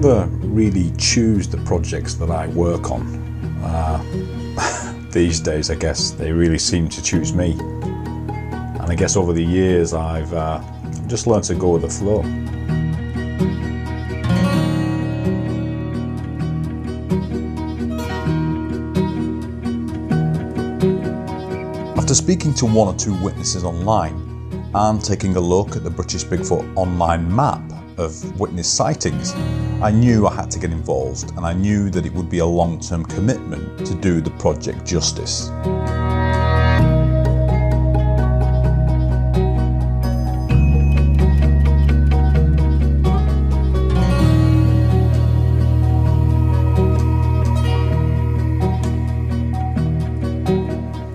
never really choose the projects that I work on. These days, I guess, they really seem to choose me. And I guess over the years, I've just learned to go with the flow. After speaking to one or two witnesses online and taking a look at the British Bigfoot online map of witness sightings, I knew I had to get involved, and I knew that it would be a long-term commitment to do the project justice.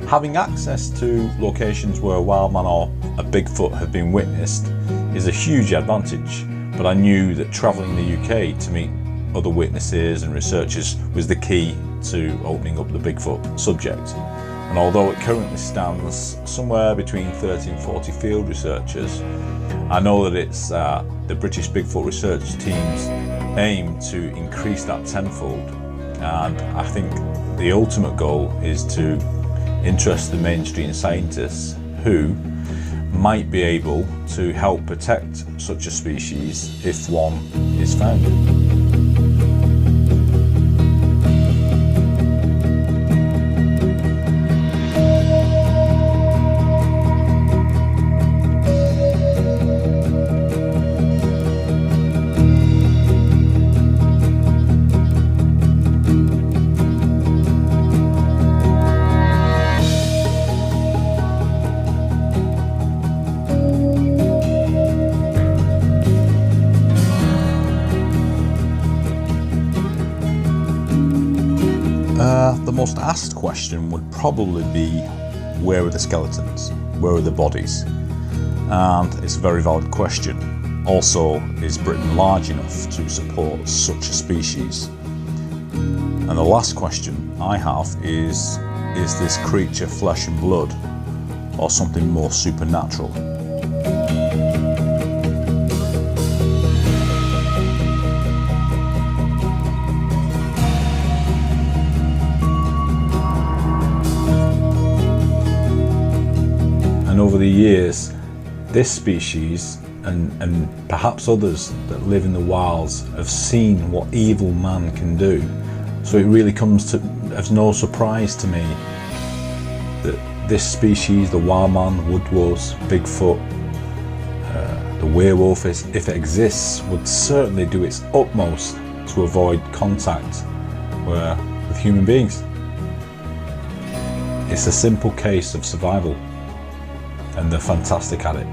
Having access to locations where a wild man or a Bigfoot have been witnessed is a huge advantage, but I knew that travelling the UK to meet other witnesses and researchers was the key to opening up the Bigfoot subject. And although it currently stands somewhere between 30 and 40 field researchers, I know that it's the British Bigfoot research team's aim to increase that tenfold, and I think the ultimate goal is to interest the mainstream scientists who might be able to help protect such a species if one is found. The most asked question would probably be, where are the skeletons? Where are the bodies? And it's a very valid question. Also, is Britain large enough to support such a species? And the last question I have is this creature flesh and blood, or something more supernatural? And over the years, this species and perhaps others that live in the wilds have seen what evil man can do. So it really comes as no surprise to me that this species, the wild man, woodwose, Bigfoot, the werewolf, if it exists, would certainly do its utmost to avoid contact with human beings. It's a simple case of survival, and they're fantastic at it.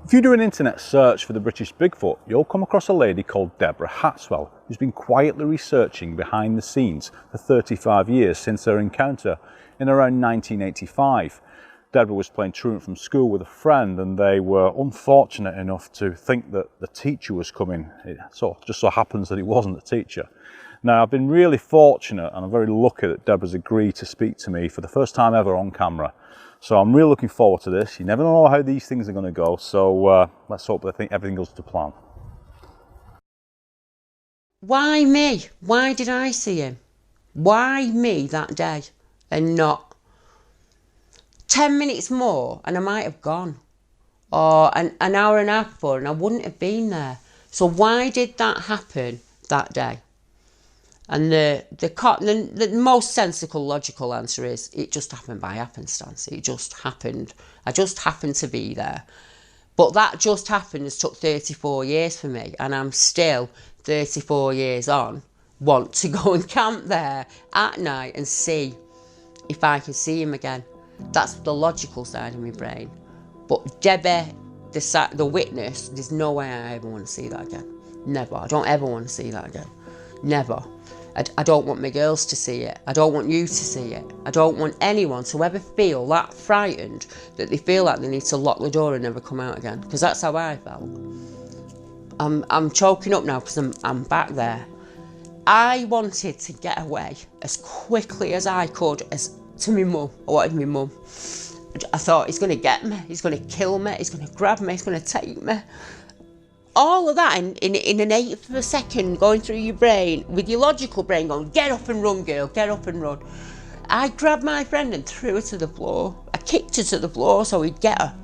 If you do an internet search for the British Bigfoot, you'll come across a lady called Deborah Hatswell, who's been quietly researching behind the scenes for 35 years since her encounter in around 1985. Deborah was playing truant from school with a friend, and they were unfortunate enough to think that the teacher was coming. It just so happens that it wasn't the teacher. Now, I've been really fortunate, and I'm very lucky that Deborah's agreed to speak to me for the first time ever on camera. So I'm really looking forward to this. You never know how these things are going to go, so let's hope that everything goes to plan. Why me? Why did I see him? Why me that day and not 10 minutes more and I might have gone, or an hour and a half before and I wouldn't have been there? So why did that happen that day? And the most sensible, logical answer is it just happened by happenstance. It just happened. I just happened to be there. But that just happened has took 34 years for me, and I'm still 34 years on, want to go and camp there at night and see if I can see him again. That's the logical side of my brain. But Debbie, the witness, there's no way I ever want to see that again. Never. I don't ever want to see that again. Never. I don't want my girls to see it. I don't want you to see it. I don't want anyone to ever feel that frightened that they feel like they need to lock the door and never come out again, because that's how I felt. I'm choking up now because I'm back there. I wanted to get away as quickly as I could to my mum. I wanted my mum. I thought, he's going to get me, he's going to kill me, he's going to grab me, he's going to take me. All of that in an eighth of a second going through your brain, with your logical brain going, get up and run, girl, get up and run. I grabbed my friend and threw her to the floor. I kicked her to the floor so he'd get her.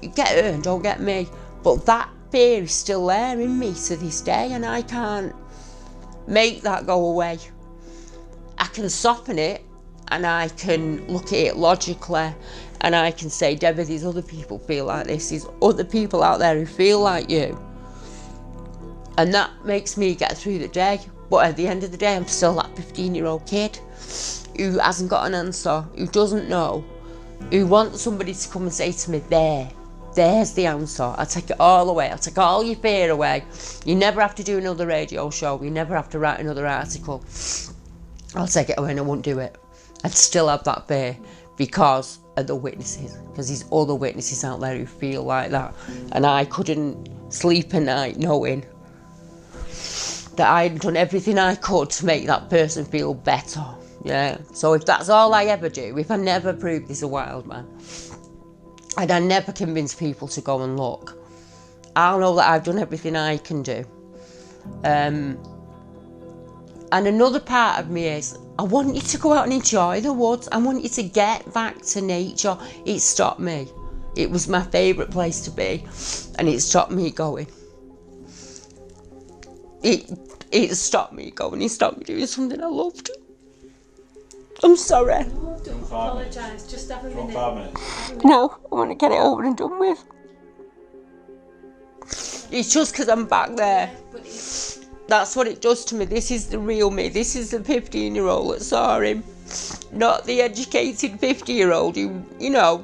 You get her and don't get me. But that fear is still there in me to this day, and I can't make that go away. I can soften it, and I can look at it logically, and I can say, Debbie, these other people feel like this. There's other people out there who feel like you. And that makes me get through the day. But at the end of the day, I'm still that 15-year-old kid who hasn't got an answer, who doesn't know, who wants somebody to come and say to me, there's the answer. I'll take it all away. I'll take all your fear away. You never have to do another radio show. You never have to write another article. I'll take it away and I won't do it. I'd still have that fear because of the witnesses, because there's other witnesses out there who feel like that. And I couldn't sleep at night knowing that I'd done everything I could to make that person feel better. Yeah. So if that's all I ever do, if I never prove this a wild man, and I never convince people to go and look, I'll know that I've done everything I can do. And another part of me is, I want you to go out and enjoy the woods. I want you to get back to nature. It stopped me. It was my favourite place to be, and it stopped me going. It stopped me going. It stopped me doing something I loved. I'm sorry. No, don't apologise. Just have a minute. 5 minutes. No, I want to get it over and done with. It's just because I'm back there. That's what it does to me. This is the real me. This is the 15-year-old that saw him. Not the educated 50-year-old who, you know,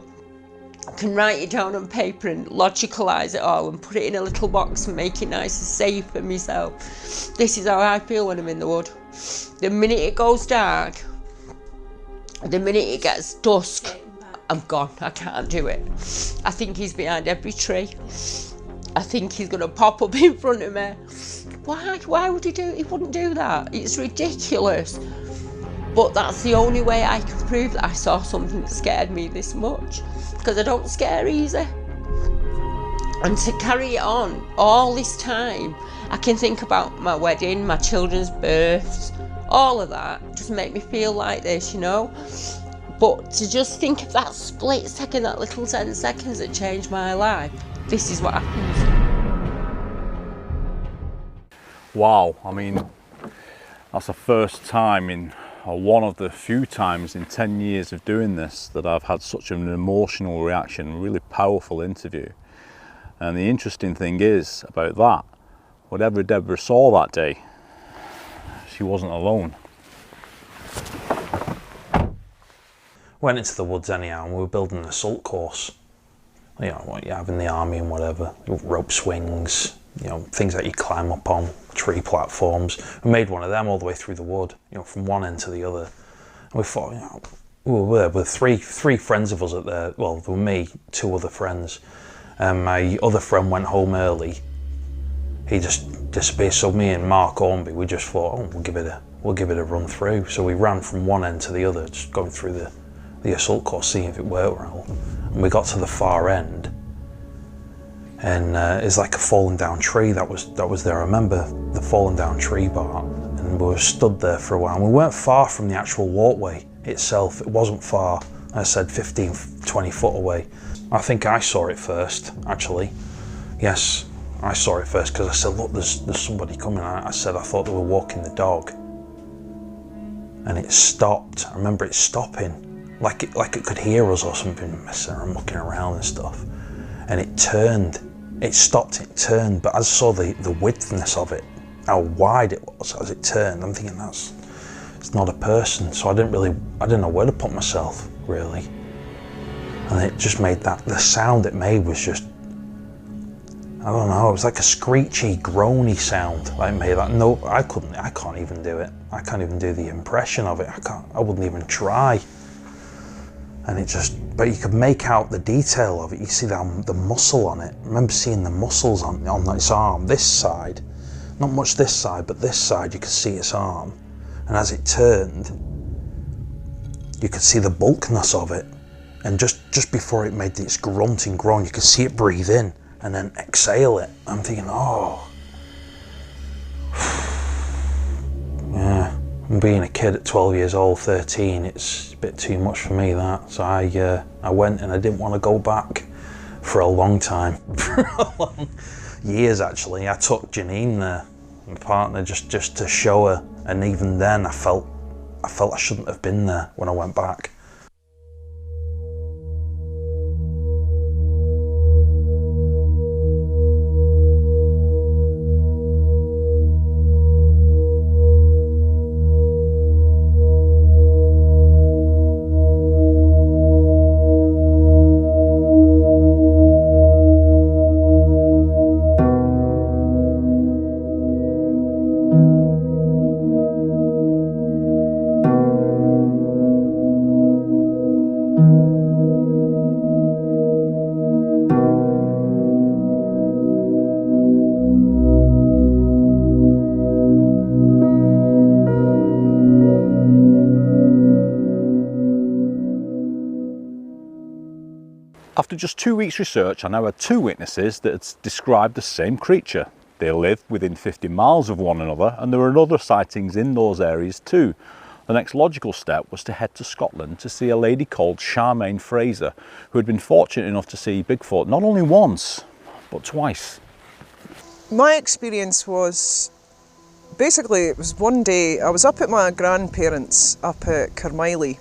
can write it down on paper and logicalise it all and put it in a little box and make it nice and safe for myself. This is how I feel when I'm in the wood. The minute it goes dark, the minute it gets dusk, I'm gone. I can't do it. I think he's behind every tree. I think he's going to pop up in front of me. Why would he do it? He wouldn't do that. It's ridiculous. But that's the only way I can prove that I saw something that scared me this much. Because I don't scare easy. And to carry it on all this time, I can think about my wedding, my children's births, all of that just make me feel like this, you know. But to just think of that split second, that little 10 seconds that changed my life, this is what happens. Wow, I mean, that's the first time or one of the few times in 10 years of doing this that I've had such an emotional reaction, a really powerful interview. And the interesting thing is about that, whatever Deborah saw that day, she wasn't alone. Went into the woods anyhow, and we were building an assault course. You know, what you have in the army and whatever, rope swings, you know, things that you climb up on, tree platforms. We made one of them all the way through the wood, you know, from one end to the other. And we thought, you know, we were there with three friends of us at there. Well, there were me, 2 other friends. My other friend went home early. He just disappeared. So me and Mark Ormby, we just thought, oh, we'll give it a run through. So we ran from one end to the other, just going through the assault course, seeing if it worked well. And we got to the far end, and it's like a fallen down tree that was there. I remember the fallen down tree bar, and we were stood there for a while. And we weren't far from the actual walkway itself. It wasn't far. I said 15, 20 foot away. I think I saw it first, actually. Yes, I saw it first because I said, look, there's somebody coming. I said I thought they were walking the dog, and it stopped. I remember it stopping, like it could hear us or something, messing around, mucking around and stuff. And it turned. It stopped. It turned. But as I saw the widthness of it, how wide it was as it turned, I'm thinking it's not a person. So I didn't know where to put myself really. And it just made the sound it made was just, I don't know, it was like a screechy, groany sound like made that. No, I can't even do it. I can't even do the impression of it. I wouldn't even try. And it just, but you could make out the detail of it. You see the muscle on it. I remember seeing the muscles on its arm, this side. Not much this side, but this side you could see its arm. And as it turned, you could see the bulkiness of it. And just before it made its grunting groan, you could see it breathe in and then exhale it. I'm thinking, oh. Yeah, and being a kid at 12 years old, 13, it's a bit too much for me, that. So I went, and I didn't want to go back for a long time. Years, actually. I took Janine there, my partner, just to show her. And even then, I felt I shouldn't have been there when I went back. After just 2 weeks research, I now had 2 witnesses that had described the same creature. They lived within 50 miles of one another, and there were other sightings in those areas too. The next logical step was to head to Scotland to see a lady called Charmaine Fraser, who had been fortunate enough to see Bigfoot not only once, but twice. My experience was, basically it was one day, I was up at my grandparents' up at Carmiley,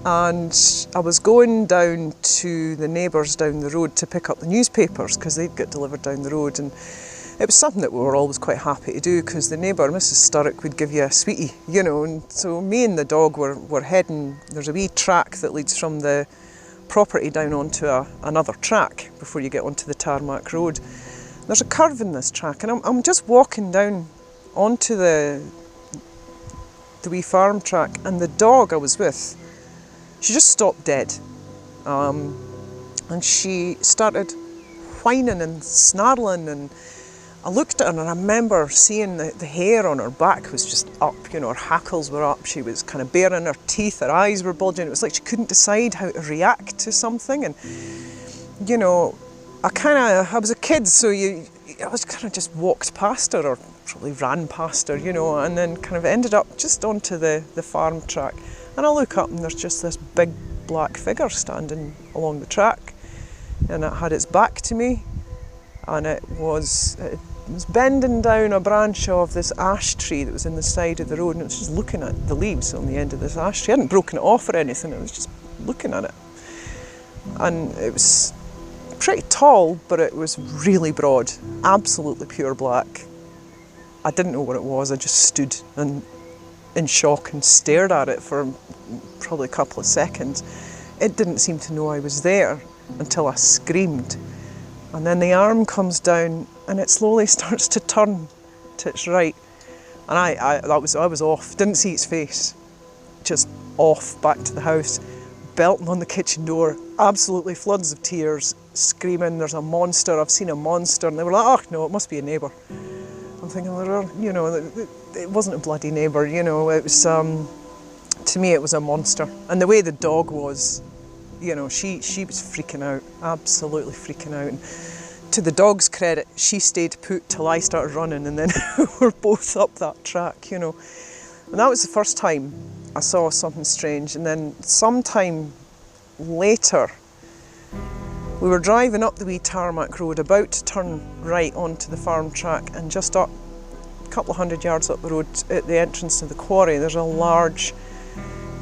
and I was going down to the neighbours down the road to pick up the newspapers because they'd get delivered down the road, and it was something that we were always quite happy to do because the neighbour, Mrs Sturrock, would give you a sweetie, you know, and so me and the dog were heading, there's a wee track that leads from the property down onto another track before you get onto the tarmac road. There's a curve in this track, and I'm just walking down onto the wee farm track, and the dog I was with, she just stopped dead, and she started whining and snarling, and I looked at her and I remember seeing the hair on her back was just up, you know, her hackles were up, she was kind of baring her teeth, her eyes were bulging, it was like she couldn't decide how to react to something. And you know, I was a kid, so I was kind of just walked past her, or probably ran past her, you know, and then kind of ended up just onto the farm track. And I look up and there's just this big black figure standing along the track, and it had its back to me, and it was bending down a branch of this ash tree that was in the side of the road, and it was just looking at the leaves on the end of this ash tree. I hadn't broken it off or anything, it was just looking at it. And it was pretty tall, but it was really broad, absolutely pure black. I didn't know what it was, I just stood in shock and stared at it for probably a couple of seconds. It didn't seem to know I was there until I screamed. And then the arm comes down and it slowly starts to turn to its right. And I was off, didn't see its face. Just off, back to the house, belting on the kitchen door, absolutely floods of tears, screaming, there's a monster, I've seen a monster. And they were like, oh no, it must be a neighbour. I'm thinking, you know, it wasn't a bloody neighbour, you know, it was, to me it was a monster. And the way the dog was, you know, she was freaking out, absolutely freaking out. And to the dog's credit, she stayed put till I started running, and then we're both up that track, you know. And that was the first time I saw something strange. And then sometime later, we were driving up the wee tarmac road, about to turn right onto the farm track, and just up a couple of 100 yards up the road at the entrance to the quarry, there's a large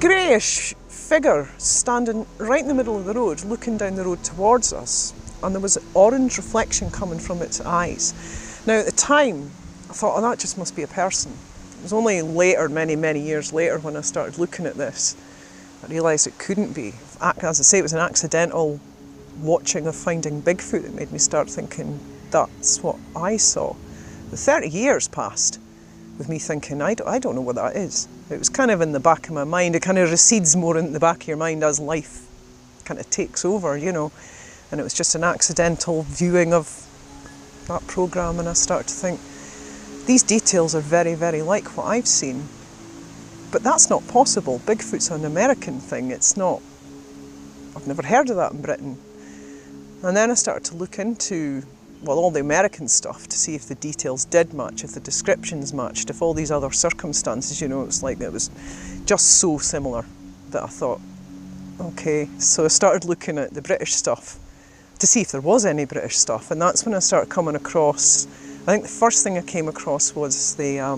greyish figure standing right in the middle of the road, looking down the road towards us, and there was an orange reflection coming from its eyes. Now at the time, I thought, oh, that just must be a person. It was only later, many, many years later, when I started looking at this, I realised it couldn't be. As I say, it was an accidental watching of Finding Bigfoot that made me start thinking that's what I saw. The 30 years passed with me thinking, I don't know what that is. It was kind of in the back of my mind. It kind of recedes more in the back of your mind as life kind of takes over, you know. And it was just an accidental viewing of that programme, and I started to think, these details are very, very like what I've seen. But that's not possible. Bigfoot's an American thing. It's not, I've never heard of that in Britain. And then I started to look into, well, all the American stuff to see if the details did match, if the descriptions matched, if all these other circumstances, you know, it's like it was just so similar that I thought, okay. So I started looking at the British stuff to see if there was any British stuff, and that's when I started coming across, I think the first thing I came across was there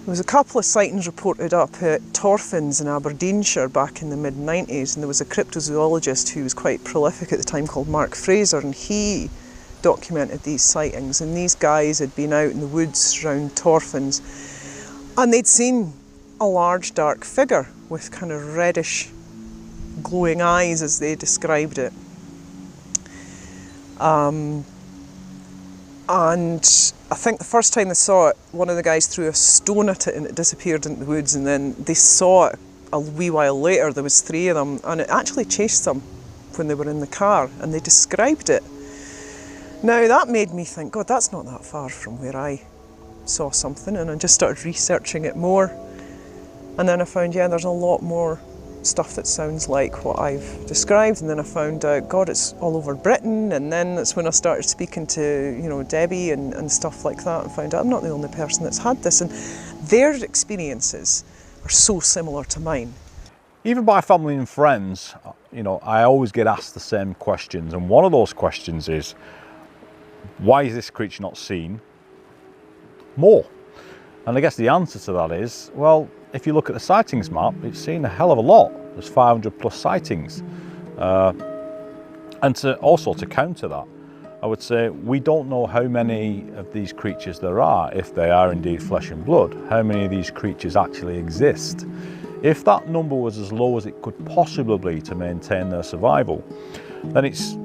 was a couple of sightings reported up at Torfins in Aberdeenshire back in the mid-90s, and there was a cryptozoologist who was quite prolific at the time called Mark Fraser, and he documented these sightings, and these guys had been out in the woods around Torfins and they'd seen a large dark figure with kind of reddish glowing eyes as they described it. And I think the first time they saw it, one of the guys threw a stone at it and it disappeared into the woods, and then they saw it a wee while later. There was 3 of them, and it actually chased them when they were in the car, and they described it. Now that made me think, God, that's not that far from where I saw something, and I just started researching it more. And then I found, yeah, there's a lot more stuff that sounds like what I've described, and then I found out, God, it's all over Britain, and then that's when I started speaking to, you know, Debbie and stuff like that, and found out I'm not the only person that's had this, and their experiences are so similar to mine. Even by family and friends, you know, I always get asked the same questions, and one of those questions is, why is this creature not seen more? And I guess the answer to that is, well, if you look at the sightings map, it's seen a hell of a lot. There's 500 plus sightings. And to counter that, I would say we don't know how many of these creatures there are, if they are indeed flesh and blood, how many of these creatures actually exist. If that number was as low as it could possibly be to maintain their survival, then it's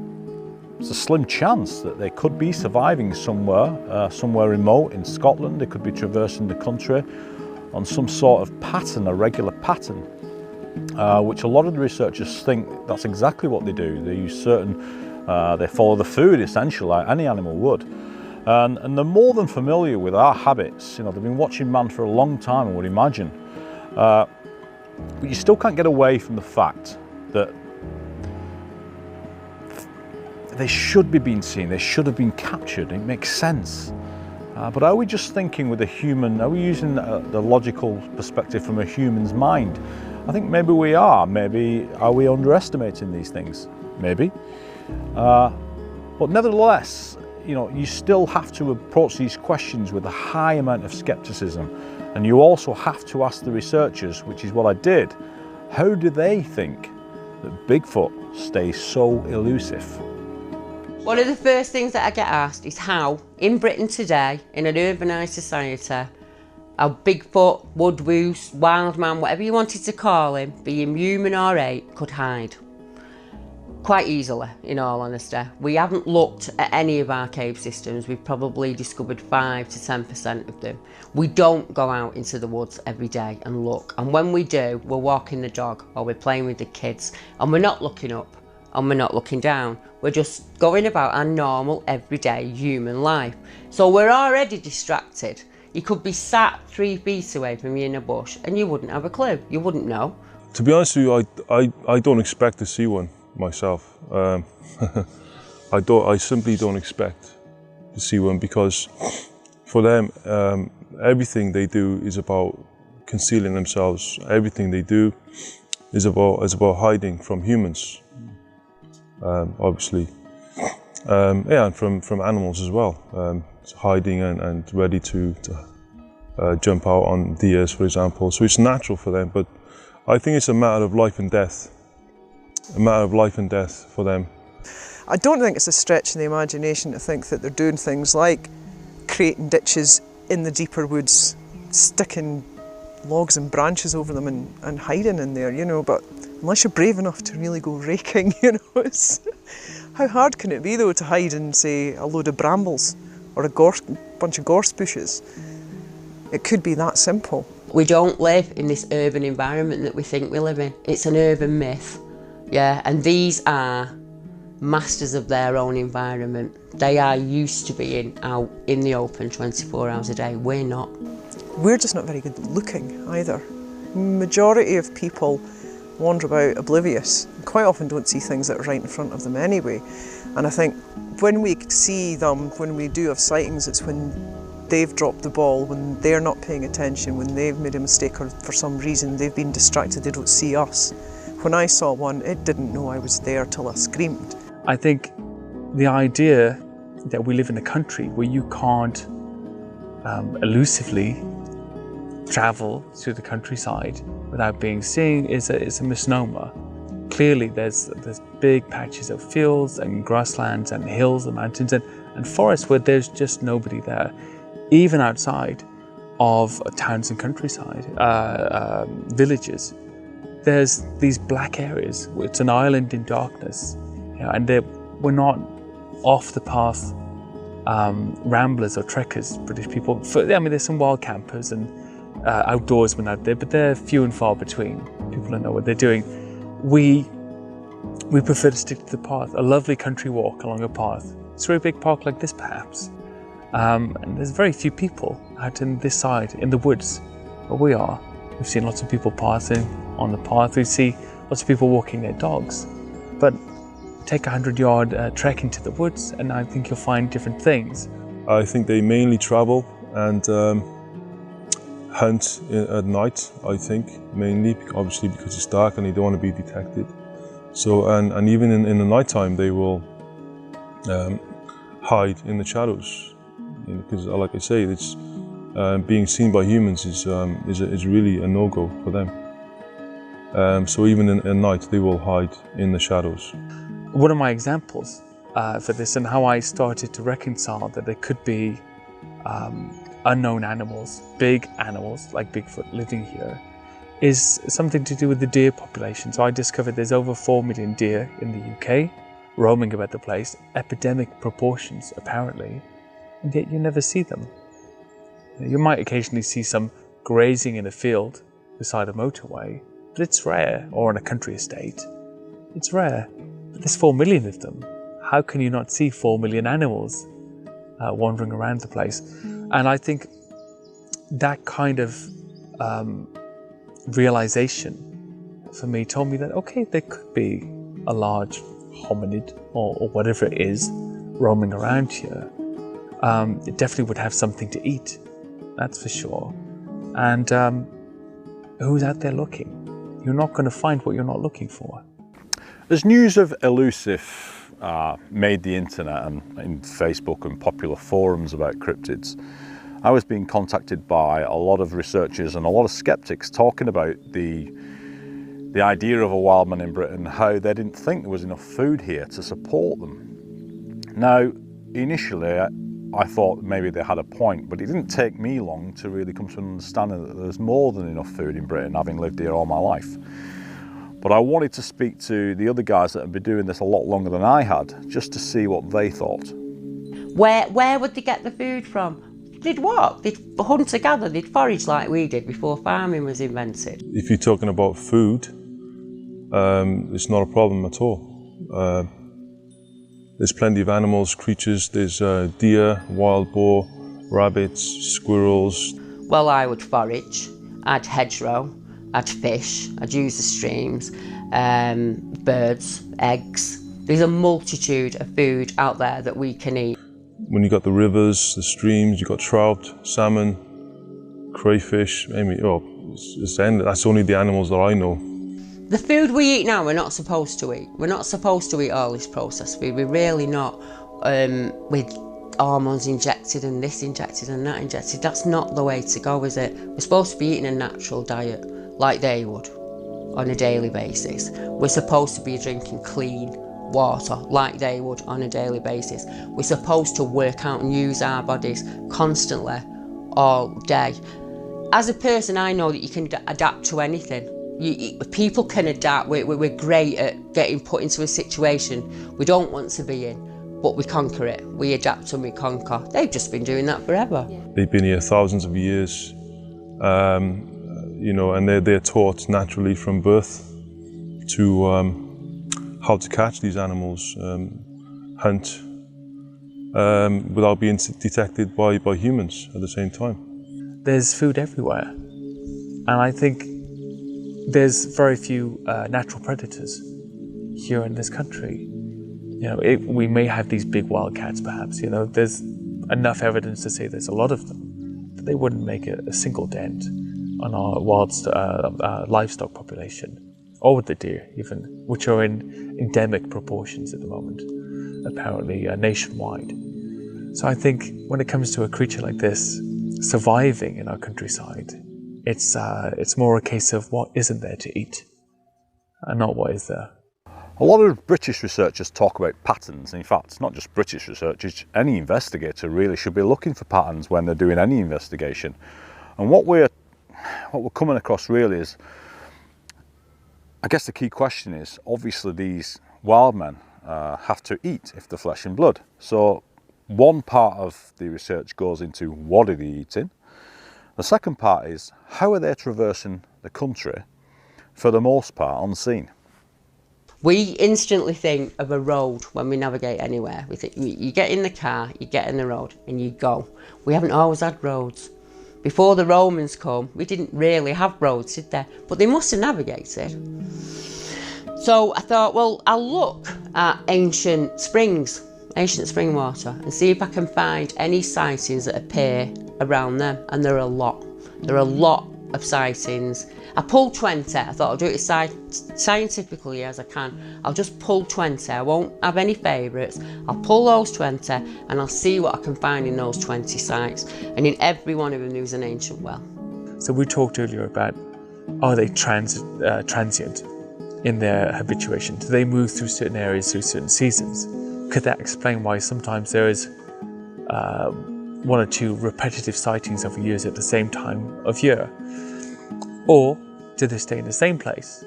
a slim chance that they could be surviving somewhere remote in Scotland. They could be traversing the country on some sort of pattern, a regular pattern, which a lot of the researchers think that's exactly what they do. They use they follow the food essentially, like any animal would. And they're more than familiar with our habits. You know, they've been watching man for a long time, I would imagine. But you still can't get away from the fact that they should be being seen, they should have been captured. It makes sense. But are we just thinking with a human, are we using the logical perspective from a human's mind? I think maybe we are. Maybe are we underestimating these things? Maybe. But nevertheless, you know, you still have to approach these questions with a high amount of skepticism. And you also have to ask the researchers, which is what I did, how do they think that Bigfoot stays so elusive? One of the first things that I get asked is how, in Britain today, in an urbanised society, a Bigfoot, woodwoose, wild man, whatever you wanted to call him, be him human or ape, could hide. Quite easily, in all honesty. We haven't looked at any of our cave systems. We've probably discovered 5 to 10% of them. We don't go out into the woods every day and look. And when we do, we're walking the dog or we're playing with the kids, and we're not looking up and we're not looking down. We're just going about our normal, everyday human life. So we're already distracted. You could be sat 3 feet away from you in a bush and you wouldn't have a clue. You wouldn't know. To be honest with you, I don't expect to see one myself. I simply don't expect to see one, because for them, everything they do is about concealing themselves. Everything they do is about hiding from humans. Obviously, yeah, and from animals as well. Hiding and ready to jump out on deers, for example. So it's natural for them, but I think it's a matter of life and death. A matter of life and death for them. I don't think it's a stretch in the imagination to think that they're doing things like creating ditches in the deeper woods, sticking logs and branches over them and hiding in there, you know, but unless you're brave enough to really go raking, you know, it's... How hard can it be, though, to hide in, say, a load of brambles or a bunch of gorse bushes? It could be that simple. We don't live in this urban environment that we think we live in. It's an urban myth, yeah, and these are masters of their own environment. They are used to being out in the open 24 hours a day. We're not. We're just not very good looking either. Majority of people wander about oblivious and quite often don't see things that are right in front of them anyway. And I think when we see them, when we do have sightings, it's when they've dropped the ball, when they're not paying attention, when they've made a mistake or for some reason they've been distracted, they don't see us. When I saw one, it didn't know I was there till I screamed. I think the idea that we live in a country where you can't elusively travel through the countryside without being seen is a misnomer. Clearly there's big patches of fields and grasslands and hills and mountains and forests where there's just nobody there. Even outside of towns and countryside, villages, there's these black areas. It's an island in darkness, you know, and we're not off the path ramblers or trekkers, British people. I mean, there's some wild campers and outdoorsmen out there, but they're few and far between. People don't know what they're doing. We prefer to stick to the path, a lovely country walk along a path through a big park like this, perhaps. And there's very few people out in this side, in the woods, where we are. We've seen lots of people passing on the path. We see lots of people walking their dogs. But take a 100-yard trek into the woods, and I think you'll find different things. I think they mainly travel and hunt at night, I think, mainly, obviously because it's dark and they don't want to be detected. So, and even in the nighttime, they will hide in the shadows. Because, like I say, it's being seen by humans is really a no-go for them. So even at night, they will hide in the shadows. One of my examples for this and how I started to reconcile that there could be unknown animals, big animals like Bigfoot living here, is something to do with the deer population. So I discovered there's over 4 million deer in the UK, roaming about the place, epidemic proportions apparently, and yet you never see them. You might occasionally see some grazing in a field beside a motorway, but it's rare, or on a country estate. It's rare, but there's 4 million of them. How can you not see 4 million animals wandering around the place? And I think that kind of realization for me told me that, okay, there could be a large hominid or whatever it is roaming around here. It definitely would have something to eat, that's for sure. And who's out there looking? You're not going to find what you're not looking for. As news of Elusive made the internet and in Facebook and popular forums about cryptids, I was being contacted by a lot of researchers and a lot of skeptics talking about the idea of a wild man in Britain, how they didn't think there was enough food here to support them. Now, initially, I thought maybe they had a point, but it didn't take me long to really come to an understanding that there's more than enough food in Britain, having lived here all my life. But I wanted to speak to the other guys that have been doing this a lot longer than I had, just to see what they thought. Where would they get the food from? They'd walk, they'd hunt together, they'd forage like we did before farming was invented. If you're talking about food, it's not a problem at all. There's plenty of animals, creatures. There's deer, wild boar, rabbits, squirrels. Well, I would forage, I'd hedgerow, I'd fish, I'd use the streams, birds, eggs. There's a multitude of food out there that we can eat. When you got the rivers, the streams, you got trout, salmon, crayfish. Maybe, that's only the animals that I know. The food we eat now, we're not supposed to eat. We're not supposed to eat all this processed food. We're really not, with hormones injected and this injected and that injected. That's not the way to go, is it? We're supposed to be eating a natural diet, like they would, on a daily basis. We're supposed to be drinking clean water, like they would on a daily basis. We're supposed to work out and use our bodies constantly, all day. As a person, I know that you can adapt to anything. People can adapt. We're great at getting put into a situation we don't want to be in, but we conquer it. We adapt and we conquer. They've just been doing that forever. Yeah. They've been here thousands of years, you know, and they're taught naturally from birth to how to catch these animals, hunt, without being detected by humans at the same time. There's food everywhere, and I think there's very few natural predators here in this country. You know, we may have these big wildcats, perhaps. You know, there's enough evidence to say there's a lot of them, but they wouldn't make a single dent on our livestock population, or with the deer even, which are in endemic proportions at the moment, apparently nationwide. So I think when it comes to a creature like this surviving in our countryside, it's more a case of what isn't there to eat, and not what is there. A lot of British researchers talk about patterns. In fact, not just British researchers, any investigator really should be looking for patterns when they're doing any investigation. And what we're coming across really is, I guess the key question is, obviously these wild men have to eat if they're flesh and blood. So one part of the research goes into what are they eating. The second part is how are they traversing the country, for the most part unseen. We instantly think of a road when we navigate anywhere. We think you get in the car, you get in the road and you go. We haven't always had roads. Before the Romans come, we didn't really have roads, did they? But they must have navigated. So I thought, well, I'll look at ancient spring water, and see if I can find any sightings that appear around them. And there are a lot. There are a lot of sightings. I pulled 20. I thought I'll do it as scientifically as I can. I'll just pull 20. I won't have any favourites. I'll pull those 20 and I'll see what I can find in those 20 sites. And in every one of them there's an ancient well. So we talked earlier about, are they transient in their habituation? Do they move through certain areas through certain seasons? Could that explain why sometimes there is one or two repetitive sightings over years at the same time of year? Or do they stay in the same place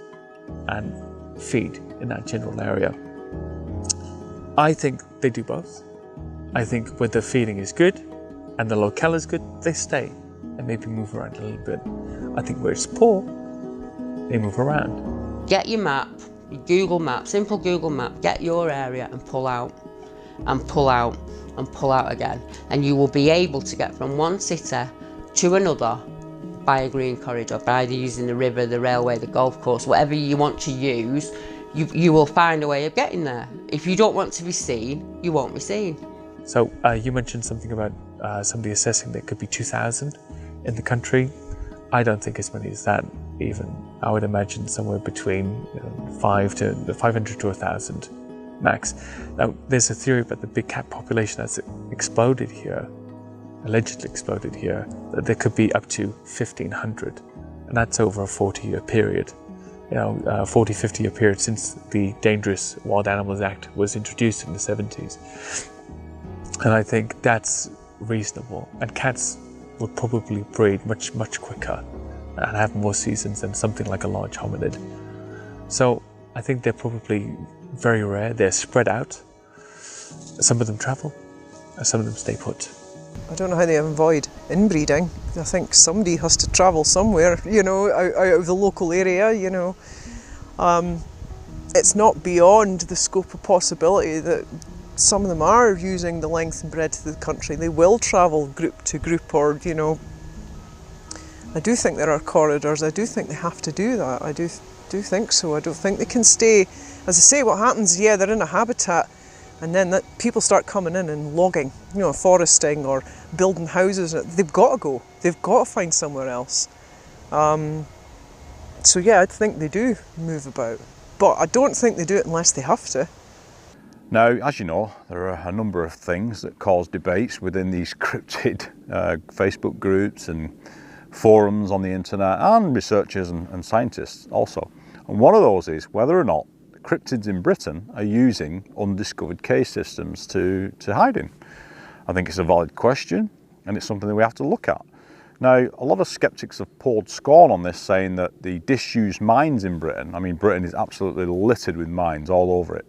and feed in that general area? I think they do both. I think when the feeding is good and the locale is good, they stay and maybe move around a little bit. I think where it's poor, they move around. Get your map, your Google map, simple Google map, get your area and pull out and pull out and pull out again. And you will be able to get from one city to another by a green corridor, by either using the river, the railway, the golf course, whatever you want to use, you will find a way of getting there. If you don't want to be seen, you won't be seen. So you mentioned something about somebody assessing there could be 2,000 in the country. I don't think as many as that even. I would imagine somewhere between 500 to 1,000 max. Now there's a theory about the big cat population that's exploded here, allegedly exploded here, that there could be up to 1,500, and that's over a 40-year period. 40-50-year period since the Dangerous Wild Animals Act was introduced in the 70s. And I think that's reasonable. And cats would probably breed much, much quicker and have more seasons than something like a large hominid. So I think they're probably very rare. They're spread out. Some of them travel, and some of them stay put. I don't know how they avoid inbreeding. I think somebody has to travel somewhere, out of the local area, It's not beyond the scope of possibility that some of them are using the length and breadth of the country. They will travel group to group, or, I do think there are corridors. I do think they have to do that. I do think so. I don't think they can stay. As I say, what happens, they're in a habitat, and then people start coming in and logging, foresting or building houses. They've got to go. They've got to find somewhere else. I think they do move about. But I don't think they do it unless they have to. Now, as you know, there are a number of things that cause debates within these cryptid Facebook groups and forums on the internet, and researchers and scientists also. And one of those is whether or not cryptids in Britain are using undiscovered cave systems to hide in. I think it's a valid question, and it's something that we have to look at. Now, a lot of sceptics have poured scorn on this, saying that the disused mines in Britain, I mean, Britain is absolutely littered with mines all over it,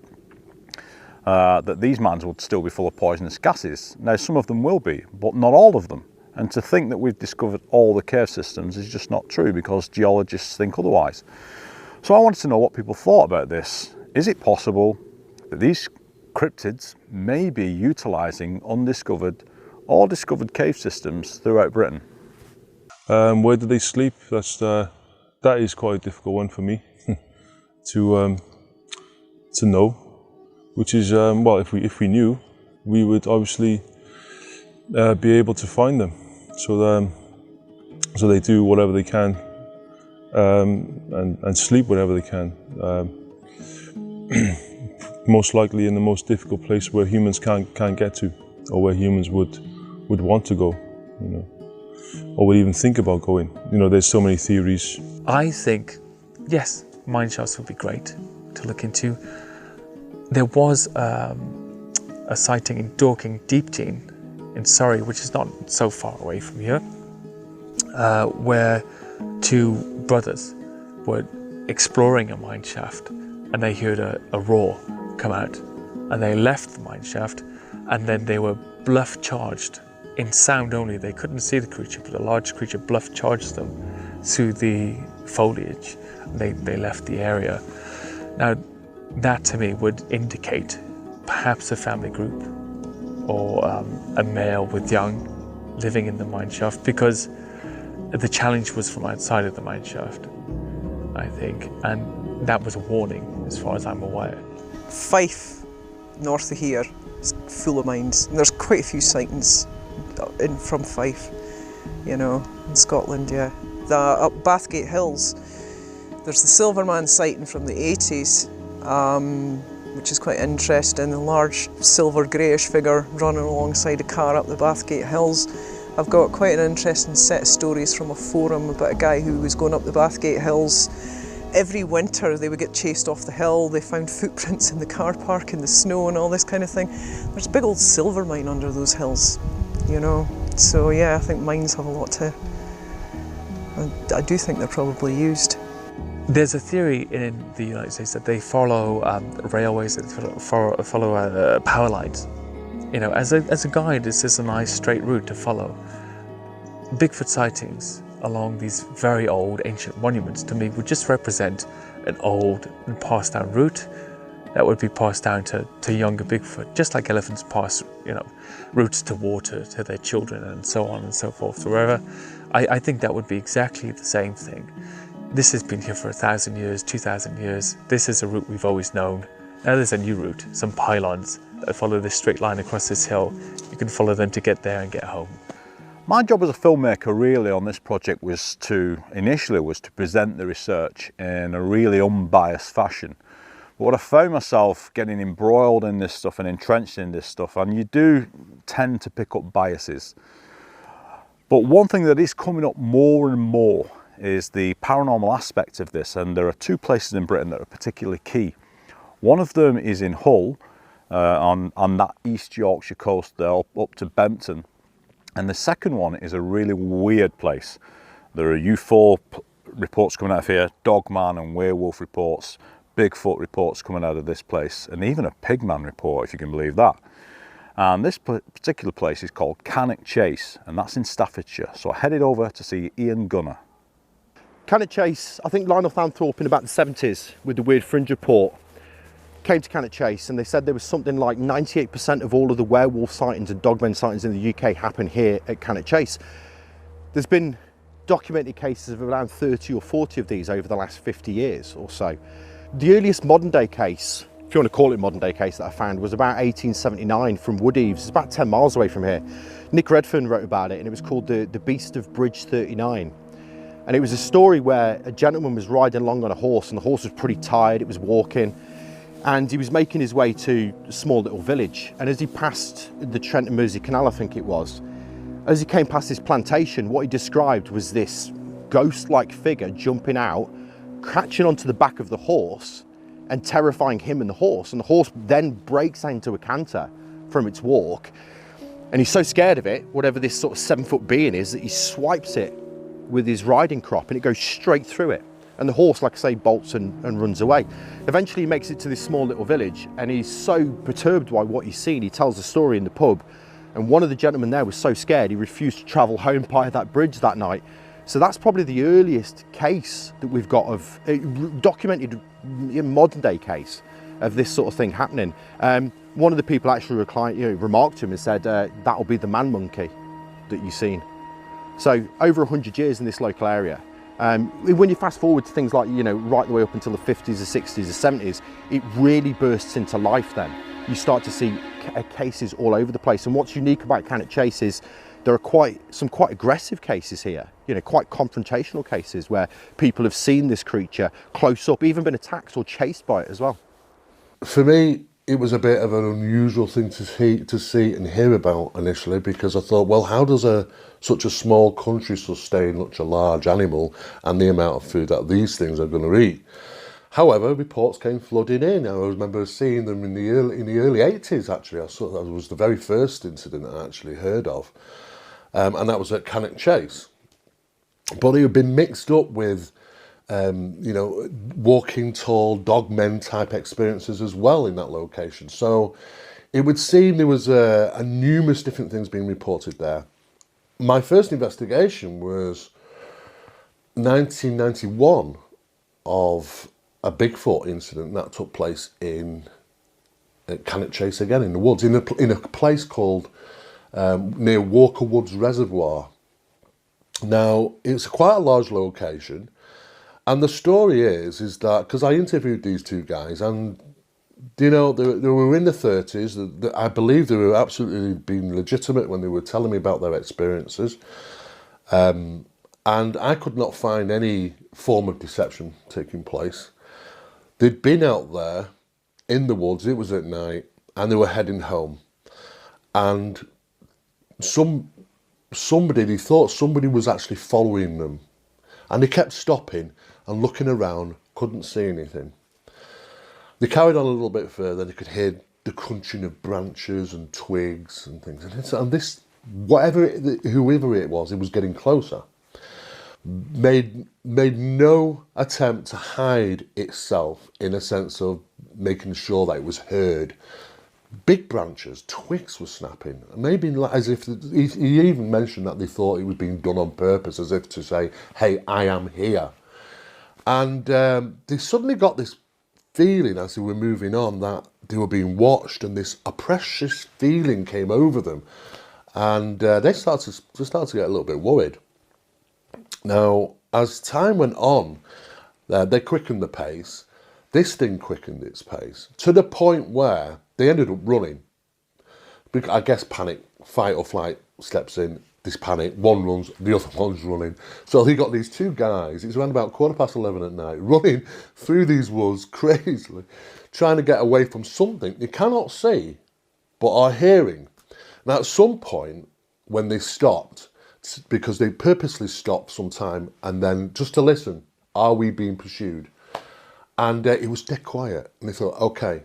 that these mines would still be full of poisonous gases. Now, some of them will be, but not all of them. And to think that we've discovered all the cave systems is just not true, because geologists think otherwise. So I wanted to know what people thought about this. Is it possible that these cryptids may be utilising undiscovered or discovered cave systems throughout Britain? Where do they sleep? That is quite a difficult one for me to know. Which is well, if we knew, we would obviously be able to find them. So they do whatever they can and sleep whatever they can. Most likely in the most difficult place where humans can't get to, or where humans would want to go, you know, or would even think about going. You know, there's so many theories. I think, yes, mine shafts would be great to look into. There was a sighting in Dorking Deepdene in Surrey, which is not so far away from here, where two brothers were exploring a mine shaft and they heard a roar come out, and they left the mine shaft, and then they were bluff charged in sound only. They couldn't see the creature, but a large creature bluff charged them through the foliage. They left the area. Now, that to me would indicate perhaps a family group, or a male with young living in the mine shaft, because the challenge was from outside of the mine shaft, I think, and that was a warning as far as I'm aware. Fife, north of here, is full of mines. And there's quite a few sightings from Fife, you know, in Scotland, yeah. Up Bathgate Hills, there's the Silverman sighting from the 80s, which is quite interesting. A large silver greyish figure running alongside a car up the Bathgate Hills. I've got quite an interesting set of stories from a forum about a guy who was going up the Bathgate Hills. Every winter they would get chased off the hill. They found footprints in the car park in the snow and all this kind of thing. There's a big old silver mine under those hills, you know. So yeah, I think mines have a lot to... I do think they're probably used. There's a theory in the United States that they follow railways, that follow power lines. You know, as a guide, this is a nice straight route to follow. Bigfoot sightings along these very old ancient monuments to me would just represent an old and passed down route that would be passed down to younger Bigfoot, just like elephants pass, you know, routes to water to their children and so on and so forth forever. I think that would be exactly the same thing. This has been here for 1,000 years, 2,000 years. This is a route we've always known. Now there's a new route, some pylons that follow this straight line across this hill. You can follow them to get there and get home. My job as a filmmaker really on this project was initially to present the research in a really unbiased fashion. But what I found myself getting embroiled in this stuff and entrenched in this stuff, and you do tend to pick up biases. But one thing that is coming up more and more is the paranormal aspect of this, and there are two places in Britain that are particularly key. One of them is in Hull, on that East Yorkshire coast there, up to Bempton. And the second one is a really weird place. There are UFO reports coming out of here, dogman and werewolf reports, Bigfoot reports coming out of this place, and even a pigman report, if you can believe that. And this particular place is called Cannock Chase, and that's in Staffordshire. So I headed over to see Ian Gunner. Cannock Chase, I think Lionel Fanthorpe in about the 70s with the Weird Fringe report came to Cannock Chase, and they said there was something like 98% of all of the werewolf sightings and dogmen sightings in the UK happen here at Cannock Chase. There's been documented cases of around 30 or 40 of these over the last 50 years or so. The earliest modern day case, if you want to call it modern day case, that I found was about 1879 from Woodeaves. It's about 10 miles away from here. Nick Redfern wrote about it, and it was called the Beast of Bridge 39. And it was a story where a gentleman was riding along on a horse, and the horse was pretty tired, it was walking, and he was making his way to a small little village. And as he passed the Trent and Mersey Canal, I think it was, as he came past this plantation, what he described was this ghost-like figure jumping out, catching onto the back of the horse and terrifying him and the horse. And the horse then breaks into a canter from its walk. And he's so scared of it, whatever this sort of 7-foot being is, that he swipes it with his riding crop and it goes straight through it. And the horse, like I say, bolts and runs away. Eventually he makes it to this small little village and he's so perturbed by what he's seen. He tells the story in the pub, and one of the gentlemen there was so scared he refused to travel home by that bridge that night. So that's probably the earliest case that we've got of documented modern day case of this sort of thing happening. One of the people actually remarked to him and said, that'll be the man monkey that you've seen. So over 100 years in this local area. When you fast forward to things like, right the way up until the 50s, the 60s, the 70s, it really bursts into life then. You start to see cases all over the place. And what's unique about Cannock Chase is there are some quite aggressive cases here, quite confrontational cases where people have seen this creature close up, even been attacked or chased by it as well. For me, it was a bit of an unusual thing to see and hear about initially, because I thought, well, how does such a small country sustain such a large animal and the amount of food that these things are going to eat? However, reports came flooding in. I remember seeing them in the early 80s, actually. That was the very first incident I actually heard of. And that was at Cannock Chase. But it had been mixed up with, walking tall dogmen type experiences as well in that location. So it would seem there was a numerous different things being reported there. My first investigation was 1991 of a Bigfoot incident that took place at Cannock Chase again, in the woods, in a place called near Walker Woods Reservoir. Now, it's quite a large location, and the story is that, because I interviewed these two guys, and they were in the 30s, I believe they were absolutely being legitimate when they were telling me about their experiences, and I could not find any form of deception taking place. They'd been out there in the woods, it was at night, and they were heading home, and they thought somebody was actually following them, and they kept stopping and looking around, couldn't see anything. They carried on a little bit further, they could hear the crunching of branches and twigs and things, and this, whoever it was getting closer. Made no attempt to hide itself in a sense of making sure that it was heard. Big branches, twigs were snapping, maybe as if he even mentioned that they thought it was being done on purpose, as if to say, hey, I am here. And they suddenly got this feeling as they were moving on that they were being watched, and this oppressive feeling came over them, and they started to get a little bit worried. Now, as time went on, they quickened the pace. This thing quickened its pace to the point where they ended up running. I guess panic, fight or flight steps in, this panic, one runs, the other one's running. So they got these two guys, it's around about 11:15 at night, running through these woods crazily, trying to get away from something they cannot see, but are hearing. Now, at some point, when they stopped, because they purposely stopped sometime and then just to listen, are we being pursued? And it was dead quiet, and they thought, okay,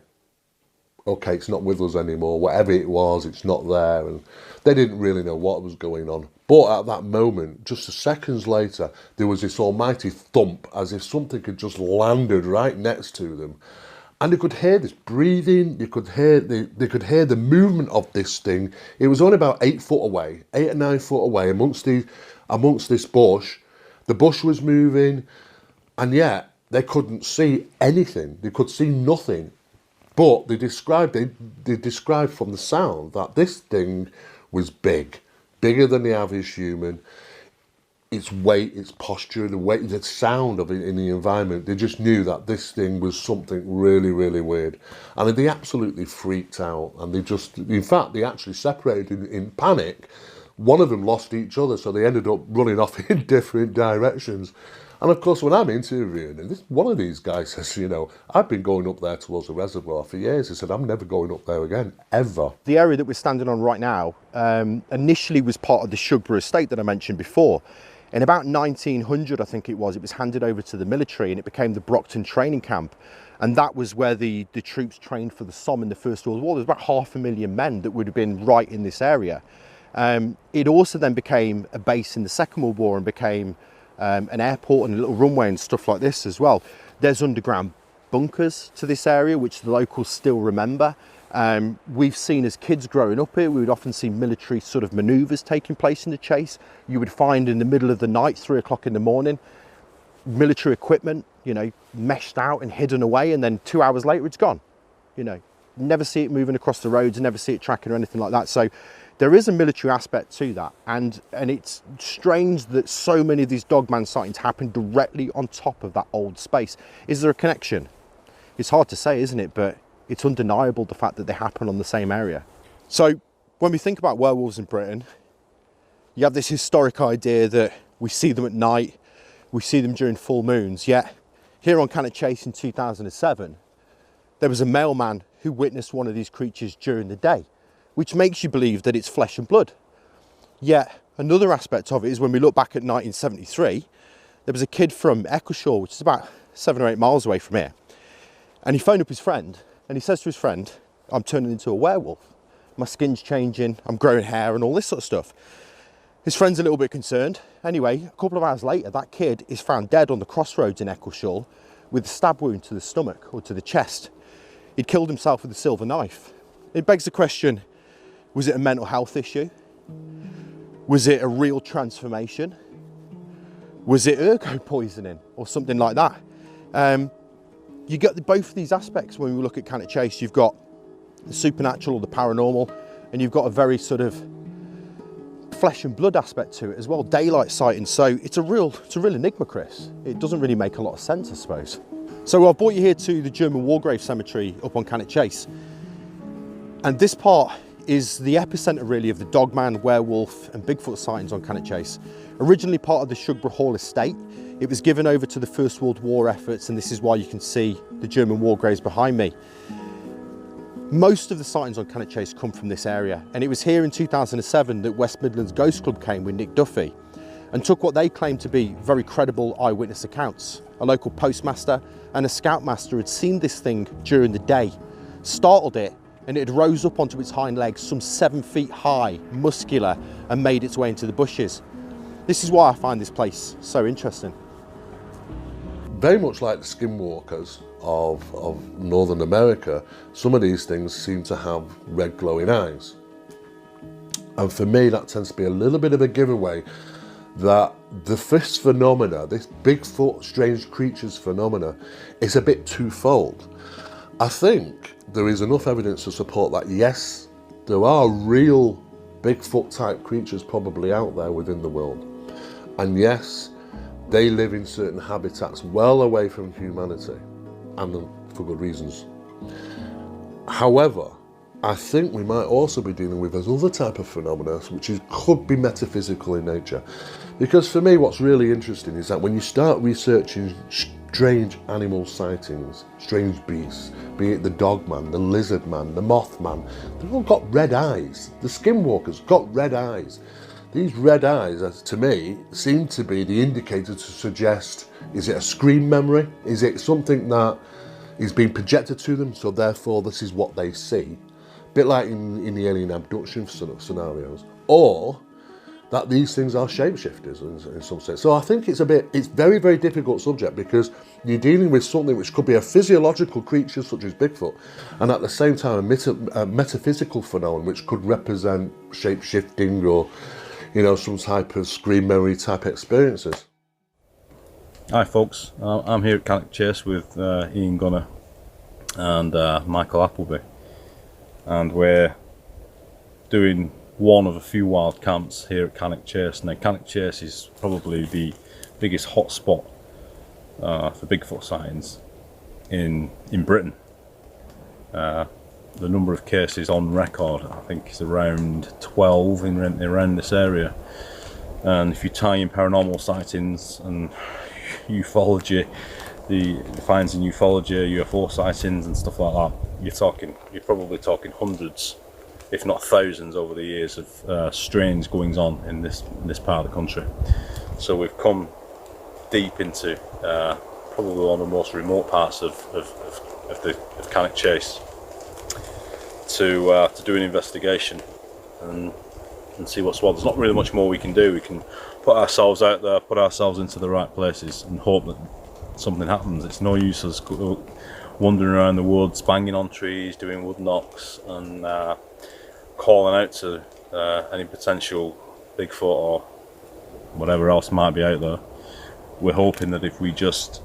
it's not with us anymore, whatever it was, it's not there, and they didn't really know what was going on. But at that moment, just seconds later, there was this almighty thump, as if something had just landed right next to them. And they could hear this breathing, they could hear the movement of this thing. It was only about 8 or 9 foot away amongst this bush. The bush was moving, and yet they couldn't see anything. They could see nothing. But they described from the sound that this thing was bigger than the average human. Its weight, its posture, the sound of it in the environment, they just knew that this thing was something really, really weird. And they absolutely freaked out. And they actually separated in panic. One of them lost each other, so they ended up running off in different directions. And of course, when I'm interviewing, and one of these guys says, I've been going up there towards the reservoir for years. He said, I'm never going up there again, ever. The area that we're standing on right now initially was part of the Shugborough estate that I mentioned before. In about 1900, I think it was handed over to the military, and it became the Brockton training camp. And that was where the troops trained for the Somme in the First World War. There's about 500,000 men that would have been right in this area. It also then became a base in the Second World War and became an airport and a little runway and stuff like this as well. There's underground bunkers to this area, which the locals still remember. We've seen as kids growing up here, we would often see military sort of manoeuvres taking place in the chase. You would find in the middle of the night, 3 o'clock in the morning, military equipment, you know, meshed out and hidden away, and then 2 hours later it's gone. You know, never see it moving across the roads, never see it tracking or anything like that. So there is a military aspect to that, and it's strange that so many of these dogman sightings happen directly on top of that old space. Is there a connection? It's hard to say, isn't it? But it's undeniable the fact that they happen on the same area. So when we think about werewolves in Britain, you have this historic idea that we see them at night, we see them during full moons, yet here on Cannock Chase in 2007, there was a mailman who witnessed one of these creatures during the day, which makes you believe that it's flesh and blood. Yet another aspect of it is when we look back at 1973, there was a kid from Eccleshall, which is about 7 or 8 miles away from here, and he phoned up his friend and he says to his friend, I'm turning into a werewolf. My skin's changing, I'm growing hair and all this sort of stuff. His friend's a little bit concerned. Anyway, a couple of hours later, that kid is found dead on the crossroads in Eccleshall with a stab wound to the stomach or to the chest. He'd killed himself with a silver knife. It begs the question, was it a mental health issue? Was it a real transformation? Was it ergo poisoning or something like that? You get both of these aspects when we look at Cannock Chase. You've got the supernatural or the paranormal, and you've got a very sort of flesh and blood aspect to it as well, daylight sighting. So it's a real enigma, Chris. It doesn't really make a lot of sense, I suppose. So I've brought you here to the German War Grave Cemetery up on Cannock Chase, and this part is the epicenter really of the dogman, werewolf and Bigfoot sightings on Cannock Chase. Originally part of the Shugborough Hall estate, it was given over to the First World War efforts, and this is why you can see the German war graves behind me. Most of the sightings on Cannock Chase come from this area, and it was here in 2007 that West Midlands Ghost Club came with Nick Duffy and took what they claimed to be very credible eyewitness accounts. A local postmaster and a scoutmaster had seen this thing during the day, startled it, and it rose up onto its hind legs some 7 feet high, muscular, and made its way into the bushes. This is why I find this place so interesting. Very much like the skinwalkers of Northern America, some of these things seem to have red glowing eyes. And for me, that tends to be a little bit of a giveaway that this phenomena, this Bigfoot strange creatures phenomena, is a bit twofold. I think there is enough evidence to support that, yes, there are real Bigfoot type creatures probably out there within the world. And yes, they live in certain habitats well away from humanity, and for good reasons. However, I think we might also be dealing with another type of phenomena which could be metaphysical in nature. Because for me, what's really interesting is that when you start researching strange animal sightings, strange beasts, be it the dogman, the lizard man, the mothman, they've all got red eyes. The skinwalkers got red eyes. These red eyes, to me, seem to be the indicator to suggest, is it a screen memory? Is it something that is being projected to them, so therefore this is what they see? A bit like in the alien abduction scenarios. Or that these things are shapeshifters in some sense. So I think it's very, very difficult subject, because you're dealing with something which could be a physiological creature such as Bigfoot, and at the same time a metaphysical phenomenon which could represent shape-shifting or, you know, some type of screen memory type experiences. Hi folks, I'm here at Cannock Chase with Ian Gunner and Michael Appleby, and we're doing one of a few wild camps here at Cannock Chase. Now Cannock Chase is probably the biggest hotspot for Bigfoot sightings in Britain. The number of cases on record, I think, is around 12 around this area. And if you tie in paranormal sightings and ufology, the finds in ufology, UFO sightings and stuff like that, you're probably talking hundreds, if not thousands, over the years of strange goings on in this part of the country. So we've come deep into probably one of the most remote parts of Cannock Chase, to do an investigation and see what's what. There's not really much more we can do. We can put ourselves out there, put ourselves into the right places and hope that something happens. It's no use us wandering around the woods, banging on trees, doing wood knocks and calling out to any potential Bigfoot or whatever else might be out there. We're hoping that if we just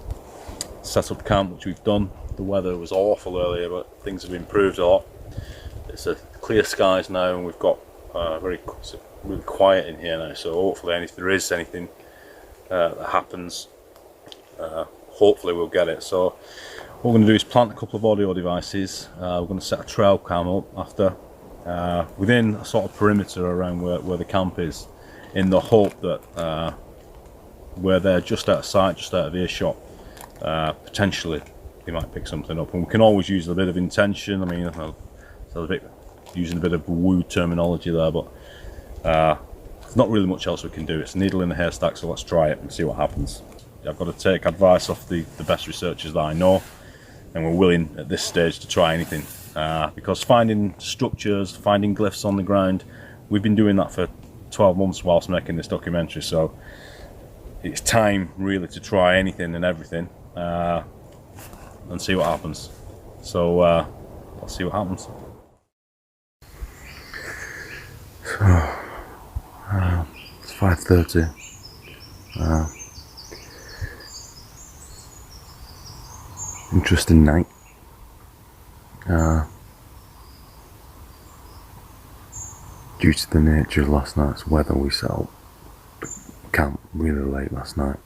set up camp, which we've done, the weather was awful earlier, but things have improved a lot. It's a clear skies now, and we've got really quiet in here now. So hopefully, if there is anything that happens, hopefully we'll get it. So what we're going to do is plant a couple of audio devices. We're going to set a trail cam up after within a sort of perimeter around where the camp is, in the hope that we're there just out of sight, just out of earshot. Potentially they might pick something up, and we can always use a bit of intention. I mean, using a bit of woo terminology there, but there's not really much else we can do. It's a needle in the haystack, so let's try it and see what happens. I've got to take advice off the best researchers that I know, and we're willing at this stage to try anything, because finding structures, finding glyphs on the ground, we've been doing that for 12 months whilst making this documentary, so it's time really to try anything and everything and see what happens. So let's see what happens. So it's 5:30. Interesting night. Due to the nature of last night's weather, we set up camp really late last night,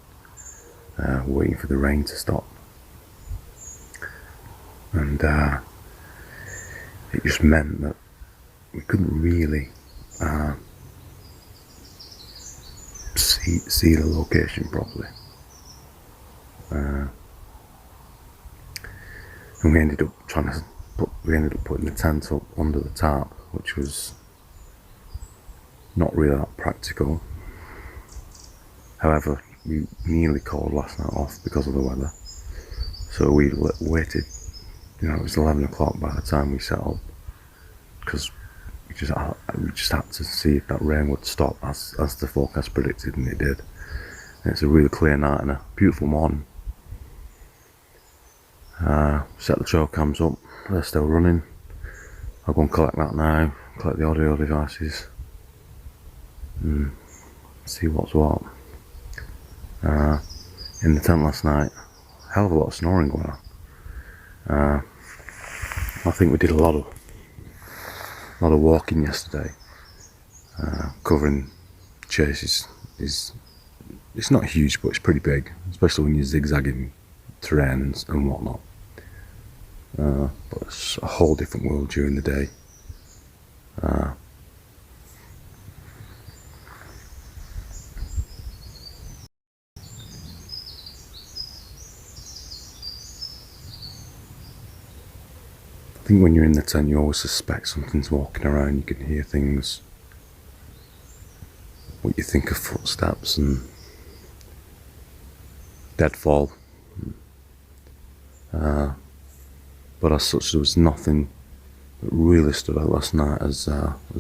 waiting for the rain to stop, and it just meant that we couldn't really see the location properly, and we ended up putting the tent up under the tarp, which was not really that practical. However, we nearly called last night off because of the weather, so we waited. You know, it was 11 o'clock by the time we set up, because we just had to see if that rain would stop as the forecast predicted, and it did. And it's a really clear night and a beautiful morning. Set the trail cams up, they're still running. I'll go and collect that now, collect the audio devices, and see what's what. In the tent last night, hell of a lot of snoring going on. I think we did a lot of walking yesterday. Covering Chase is it's not huge, but it's pretty big, especially when you're zigzagging terrain and whatnot. But it's a whole different world during the day. I think when you're in the tent, you always suspect something's walking around. You can hear things, what you think of footsteps and deadfall. But as such, there was nothing that really stood out last night as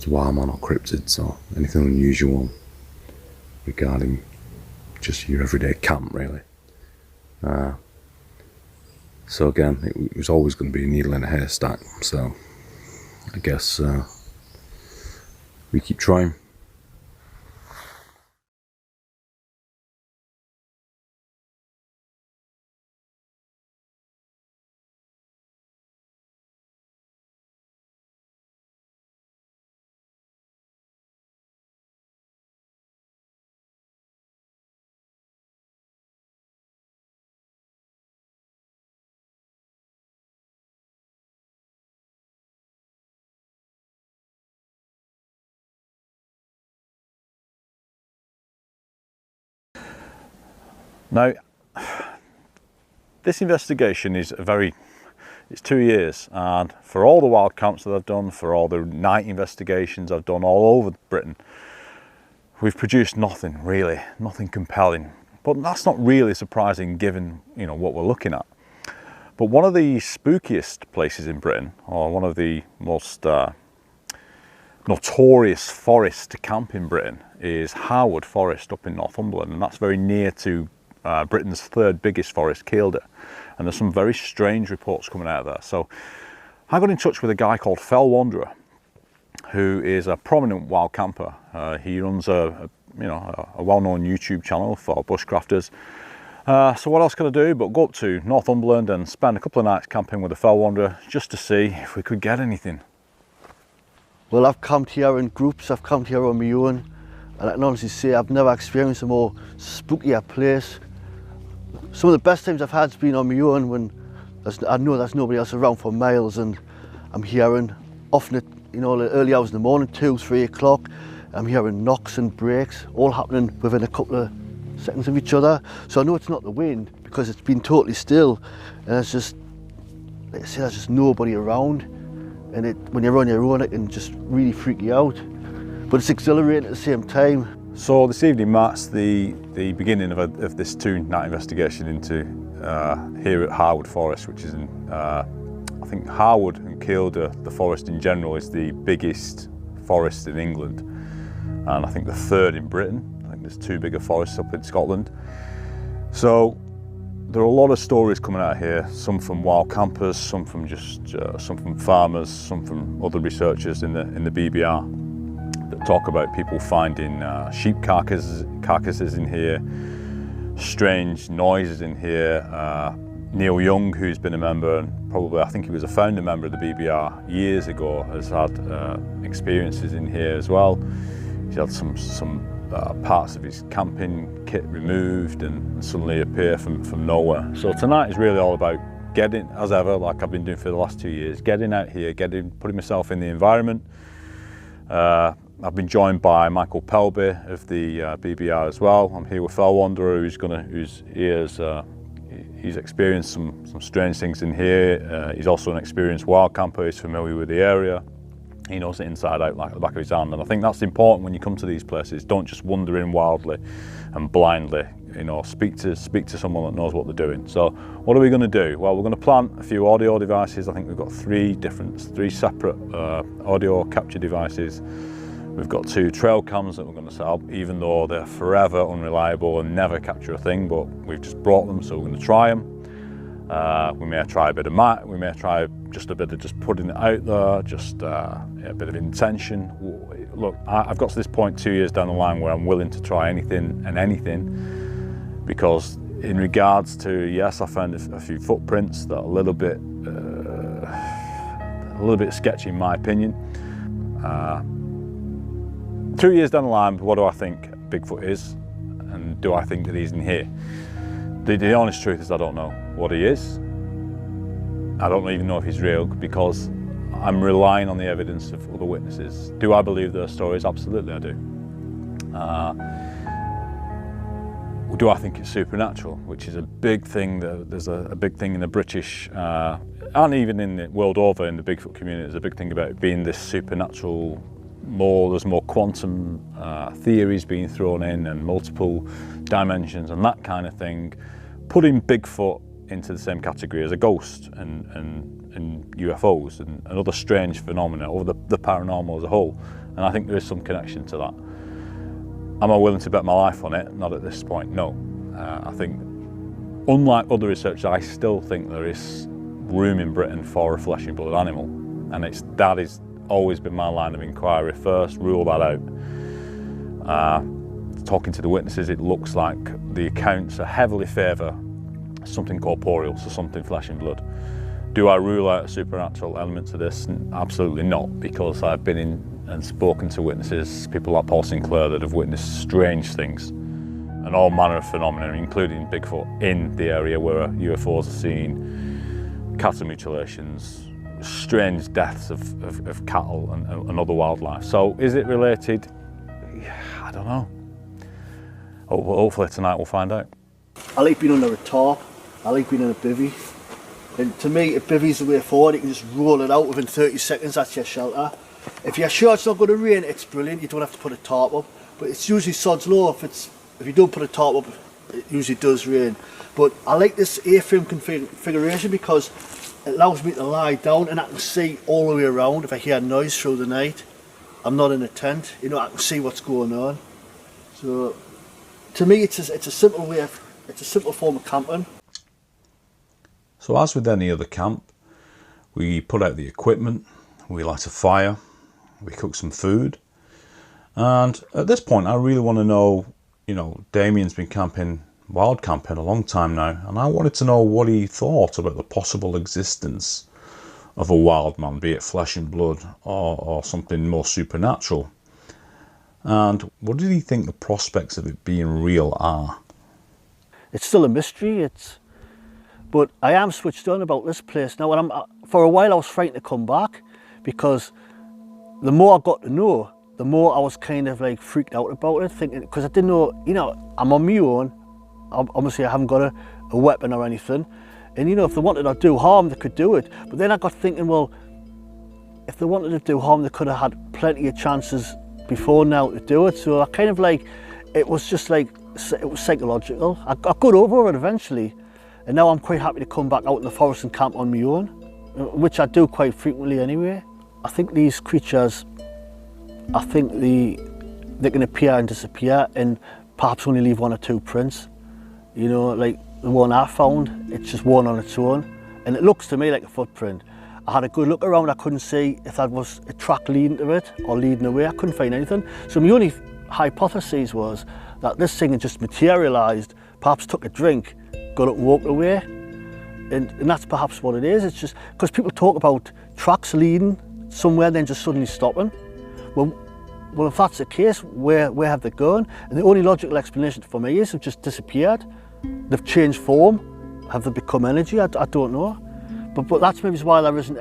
wildman or cryptids or anything unusual regarding just your everyday camp, really. So again, it was always going to be a needle in a haystack, so I guess we keep trying. Now, this investigation is it's 2 years, and for all the wild camps that I've done, for all the night investigations I've done all over Britain, we've produced nothing really, nothing compelling. But that's not really surprising given, you know, what we're looking at. But one of the spookiest places in Britain, or one of the most notorious forests to camp in Britain, is Harwood Forest up in Northumberland, and that's very near to Britain's third biggest forest, Kielder. And there's some very strange reports coming out of there. So I got in touch with a guy called Fell Wanderer, who is a prominent wild camper. He runs a well-known YouTube channel for bushcrafters. So what else could I do but go up to Northumberland and spend a couple of nights camping with the Fell Wanderer just to see if we could get anything. Well, I've camped here in groups, I've camped here on my own, and I can honestly say I've never experienced a more spookier place. Some of the best times I've had has been on my own when I know there's nobody else around for miles, and I'm hearing, often at, you know, the early hours in the morning, 2, 3 o'clock, I'm hearing knocks and breaks, all happening within a couple of seconds of each other. So I know it's not the wind because it's been totally still, and it's just, like I say, there's just nobody around, and when you're on your own it can just really freak you out, but it's exhilarating at the same time. So this evening marks the beginning of this 2-night investigation into here at Harwood Forest, which is in I think Harwood and Kielder, the forest in general, is the biggest forest in England, and I think the third in Britain. I think there's 2 bigger forests up in Scotland. So there are a lot of stories coming out here, some from wild campers, some from some from farmers, some from other researchers in the BBR, that talk about people finding sheep carcasses in here, strange noises in here. Neil Young, who's been a member, and probably I think he was a founder member of the BBR years ago, has had experiences in here as well. He's had some parts of his camping kit removed and suddenly appear from nowhere. So tonight is really all about getting, as ever, like I've been doing for the last 2 years, getting out here, putting myself in the environment. I've been joined by Michael Pelby of the BBR as well. I'm here with Fell Wanderer, he's experienced some strange things in here. He's also an experienced wild camper. He's familiar with the area. He knows it inside out like the back of his hand, and I think that's important when you come to these places. Don't just wander in wildly and blindly. You know, speak to someone that knows what they're doing. So what are we going to do? Well, we're going to plant a few audio devices. I think we've got three separate audio capture devices. We've got 2 trail cams that we're going to set up, even though they're forever unreliable and never capture a thing, but we've just brought them, so we're going to try them. We may try a bit of mic, we may try just a bit of just putting it out there, just a bit of intention. Look, I've got to this point 2 years down the line where I'm willing to try anything and anything, because in regards to, yes, I found a few footprints that are a little bit sketchy in my opinion. 2 years down the line, what do I think Bigfoot is, and do I think that he's in here? The honest truth is I don't know what he is. I don't even know if he's real, because I'm relying on the evidence of other witnesses. Do I believe their stories? Absolutely I do. Do I think it's supernatural, which is a big thing. There's a big thing in the British, and even in the world over in the Bigfoot community, there's a big thing about it being this supernatural. There's more quantum theories being thrown in, and multiple dimensions and that kind of thing, putting Bigfoot into the same category as a ghost and UFOs and other strange phenomena, or the paranormal as a whole. And I think there is some connection to that. Am I willing to bet my life on it? Not at this point, no. I think, unlike other researchers, I still think there is room in Britain for a flesh and blood animal, and that is always been my line of inquiry first. Rule that out. Talking to the witnesses, it looks like the accounts are heavily favour something corporeal, so something flesh and blood. Do I rule out a supernatural element to this? Absolutely not, because I've been in and spoken to witnesses, people like Paul Sinclair, that have witnessed strange things and all manner of phenomena, including Bigfoot, in the area where UFOs are seen, cattle mutilations, strange deaths of cattle and other wildlife. So is it related? I don't know. Hopefully tonight we'll find out. I like being under a tarp, I like being in a bivvy, and to me a bivvy's the way forward. You can just roll it out within 30 seconds, that's your shelter. If you're sure it's not going to rain, it's brilliant, you don't have to put a tarp up, but it's usually sod's law if you don't put a tarp up it usually does rain. But I like this A-frame configuration because it allows me to lie down and I can see all the way around. If I hear noise through the night, I'm not in a tent, you know, I can see what's going on. So to me it's a simple way of, it's a simple form of camping. So as with any other camp, we put out the equipment, we light a fire, we cook some food, and at this point I really want to know, you know, Damien's been wild camping a long time now, and I wanted to know what he thought about the possible existence of a wild man, be it flesh and blood or something more supernatural. And what did he think the prospects of it being real are? It's still a mystery, but I am switched on about this place now, and for a while I was frightened to come back, because the more I got to know, the more I was kind of like freaked out about it, thinking, because I didn't know, you know, I'm on my own, obviously I haven't got a weapon or anything, and you know, if they wanted to do harm, they could do it. But then I got thinking, well, if they wanted to do harm, they could have had plenty of chances before now to do it. So I kind of like, it was just like, it was psychological. I got over it eventually, and now I'm quite happy to come back out in the forest and camp on my own, which I do quite frequently anyway. I think these creatures, I think they can appear and disappear and perhaps only leave one or two prints. You know, like the one I found, it's just one on its own, and it looks to me like a footprint. I had a good look around, I couldn't see if that was a track leading to it or leading away, I couldn't find anything. So my only hypothesis was that this thing had just materialised, perhaps took a drink, got up and walked away. And that's perhaps what it is. It's just because people talk about tracks leading somewhere then just suddenly stopping. Well, if that's the case, where have they gone? And the only logical explanation for me is they've just disappeared. They've changed form. Have they become energy? I don't know. But that's maybe why there isn't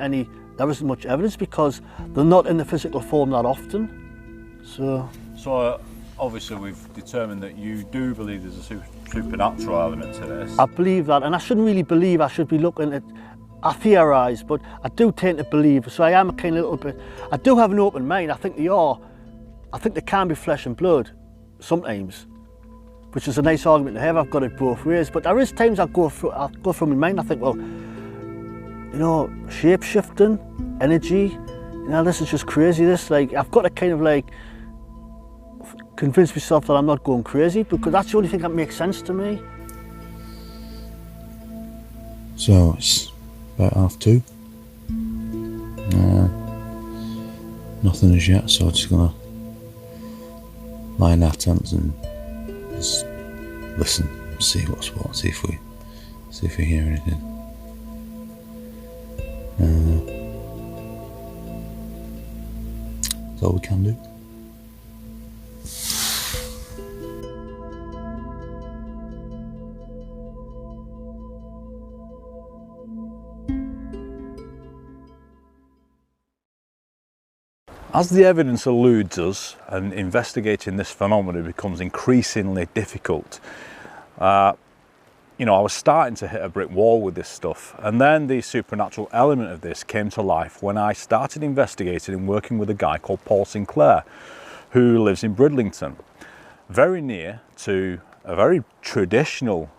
much evidence, because they're not in the physical form that often. So obviously we've determined that you do believe there's a supernatural element to this. I believe that, and I shouldn't really believe, I should be looking at, I theorise, but I do tend to believe, so I am a kind of little bit, I do have an open mind. I think they can be flesh and blood, sometimes, which is a nice argument to have. I've got it both ways, but there is times I go through my mind, I think, well, you know, shape-shifting, energy, you know, this is just crazy, this, like, I've got to kind of like, convince myself that I'm not going crazy, because that's the only thing that makes sense to me. So it's about 2:30. Nothing as yet, so I'm just gonna lie in our tents and just listen, see what's what, see if we hear anything. That's all we can do. As the evidence eludes us and investigating this phenomenon becomes increasingly difficult, you know, I was starting to hit a brick wall with this stuff, and then the supernatural element of this came to life when I started investigating and working with a guy called Paul Sinclair, who lives in Bridlington, very near to a very traditional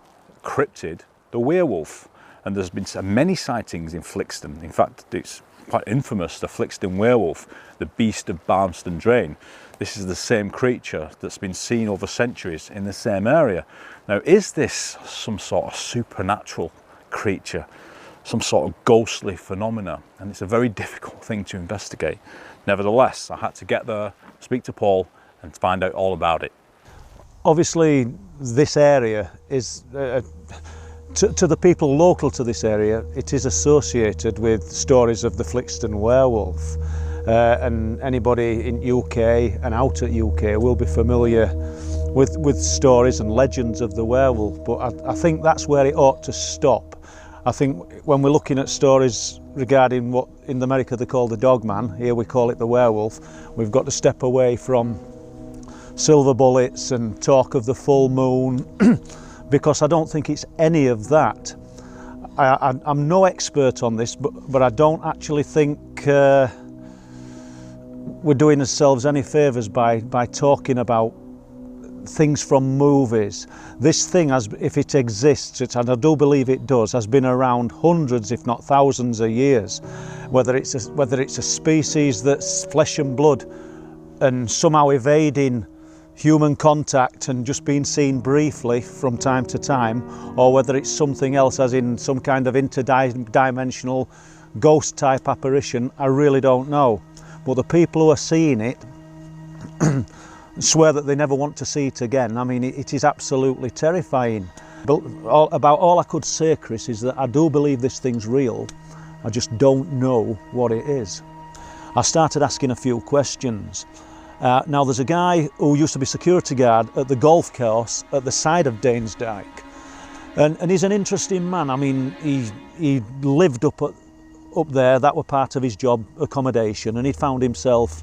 cryptid, the werewolf. And there's been many sightings in Flixton. In fact, it's quite infamous, the Flixton werewolf, the beast of Barmston Drain. This is the same creature that's been seen over centuries in the same area. Now, is this some sort of supernatural creature, some sort of ghostly phenomena? And it's a very difficult thing to investigate. Nevertheless, I had to get there, speak to Paul, and find out all about it. Obviously, this area is, to the people local to this area, it is associated with stories of the Flixton werewolf. And anybody in UK and out at UK will be familiar with stories and legends of the werewolf, but I think that's where it ought to stop. I think when we're looking at stories regarding what in America they call the dogman, here we call it the werewolf, we've got to step away from silver bullets and talk of the full moon because I don't think it's any of that. I'm no expert on this, but I don't actually think we're doing ourselves any favours by talking about things from movies. This thing, has, if it exists, and I do believe it does, has been around hundreds, if not thousands of years. Whether it's a species that's flesh and blood and somehow evading human contact and just being seen briefly from time to time, or whether it's something else, as in some kind of interdimensional ghost type apparition, I really don't know. But the people who are seeing it swear that they never want to see it again. I mean, it is absolutely terrifying. But about all I could say, Chris, is that I do believe this thing's real. I just don't know what it is. I started asking a few questions. Now, there's a guy who used to be security guard at the golf course at the side of Danes Dyke, and he's an interesting man. I mean, he lived up there. That were part of his job accommodation, and he found himself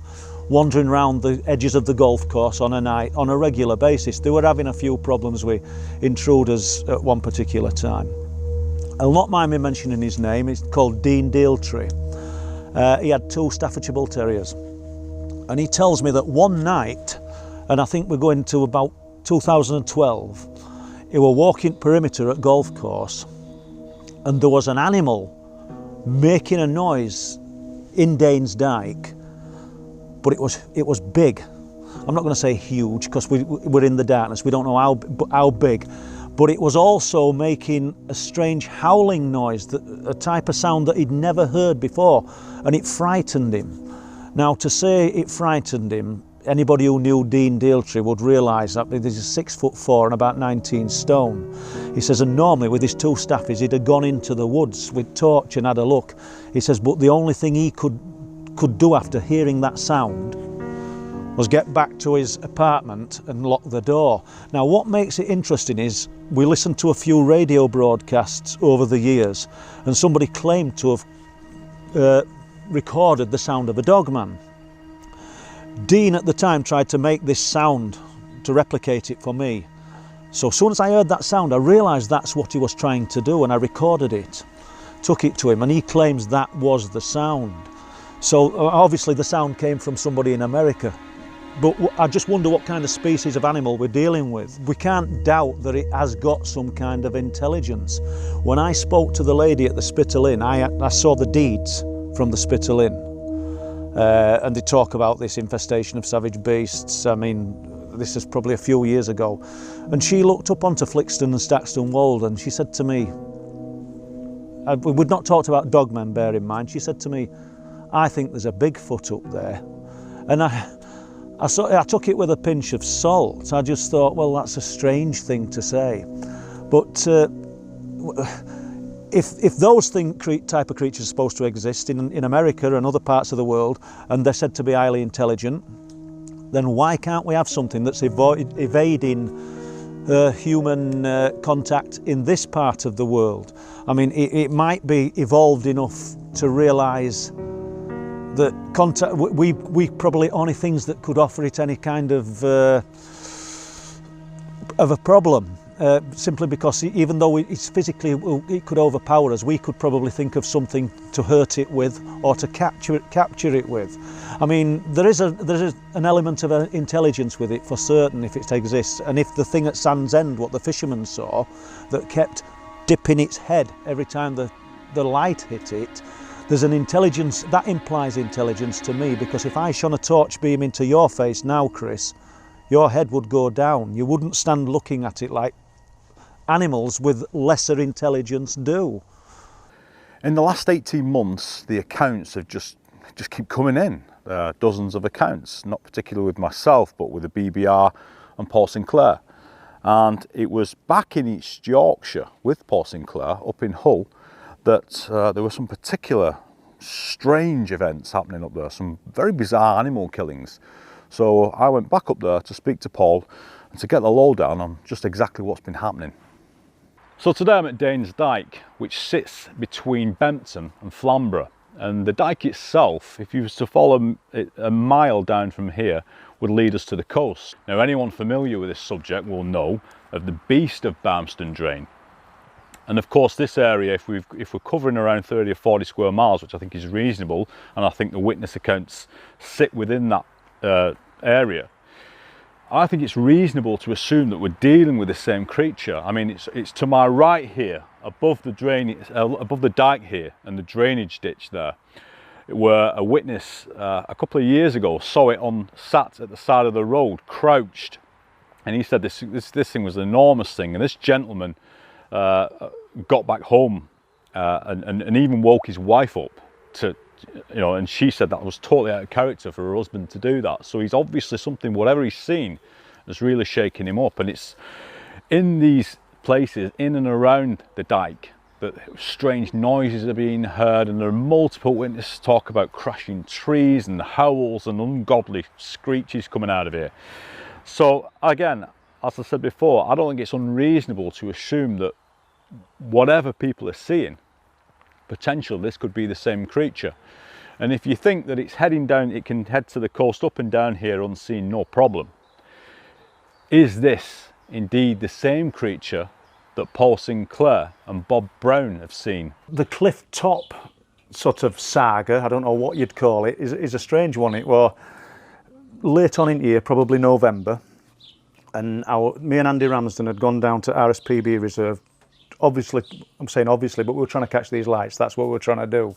wandering around the edges of the golf course on a night on a regular basis. They were having a few problems with intruders at one particular time. I'll not mind me mentioning his name. It's called Dean Dealtree. He had 2 Staffordshire Bull Terriers. And he tells me that one night, and I think we're going to about 2012, he were walking perimeter at golf course, and there was an animal making a noise in Danes Dyke, but it was big. I'm not going to say huge because we're in the darkness. We don't know how big, but it was also making a strange howling noise, a type of sound that he'd never heard before, and it frightened him. Now, to say it frightened him, anybody who knew Dean Dealtree would realise that he's 6'4" and about 19 stone. He says, and normally with his 2 staffies, he'd have gone into the woods with torch and had a look. He says, but the only thing he could do after hearing that sound was get back to his apartment and lock the door. Now, what makes it interesting is we listened to a few radio broadcasts over the years, and somebody claimed to have recorded the sound of a dogman. Dean at the time tried to make this sound to replicate it for me. So as soon as I heard that sound, I realised that's what he was trying to do, and I recorded it, took it to him, and he claims that was the sound. So obviously the sound came from somebody in America. But I just wonder what kind of species of animal we're dealing with. We can't doubt that it has got some kind of intelligence. When I spoke to the lady at the Spittal Inn, I saw the deeds from the Spittal Inn, and they talk about this infestation of savage beasts. I mean, this is probably a few years ago, and she looked up onto Flixton and Staxton Wold, and she said to me, we'd not talked about dogmen, bear in mind, she said to me, I think there's a Bigfoot up there. And I took it with a pinch of salt. I just thought, well, that's a strange thing to say, but if those type of creatures are supposed to exist in America and other parts of the world, and they're said to be highly intelligent, then why can't we have something that's evading human contact in this part of the world? I mean, it might be evolved enough to realise that contact, we probably only things that could offer it any kind of a problem. Simply because even though it's physically, it could overpower us, we could probably think of something to hurt it with or to capture it with. I mean, there is an element of intelligence with it for certain if it exists, and if the thing at Sand's End, what the fishermen saw, that kept dipping its head every time the light hit it, there's an intelligence, that implies intelligence to me, because if I shone a torch beam into your face now, Chris, your head would go down. You wouldn't stand looking at it like animals with lesser intelligence do. In the last 18 months, the accounts have just keep coming in. Dozens of accounts, not particularly with myself, but with the BBR and Paul Sinclair. And it was back in East Yorkshire with Paul Sinclair up in Hull that there were some particular strange events happening up there, some very bizarre animal killings. So I went back up there to speak to Paul and to get the lowdown on just exactly what's been happening. So today I'm at Danes Dyke, which sits between Bempton and Flamborough. And the dyke itself, if you was to follow it a mile down from here, would lead us to the coast. Now, anyone familiar with this subject will know of the beast of Barmston Drain. And of course this area, if we're covering around 30 or 40 square miles, which I think is reasonable, and I think the witness accounts sit within that area, I think it's reasonable to assume that we're dealing with the same creature. I mean, it's to my right here, above the above the dike here and the drainage ditch there, where a witness a couple of years ago saw it sat at the side of the road, crouched, and he said this thing was an enormous thing. And this gentleman got back home and even woke his wife up to, you know, and she said that was totally out of character for her husband to do that. So he's obviously something, whatever he's seen, has really shaken him up. And it's in these places, in and around the dike, that strange noises are being heard, and there are multiple witnesses talk about crashing trees and howls and ungodly screeches coming out of here. So again, as I said before, I don't think it's unreasonable to assume that whatever people are seeing, potential this could be the same creature. And if you think that it's heading down, it can head to the coast up and down here unseen, no problem. Is this indeed the same creature that Paul Sinclair and Bob Brown have seen? The cliff top sort of saga, I don't know what you'd call it, is a strange one. It was late on in the year, probably November, and me and Andy Ramsden had gone down to RSPB Reserve. Obviously, I'm saying obviously, but we were trying to catch these lights. That's what we were trying to do.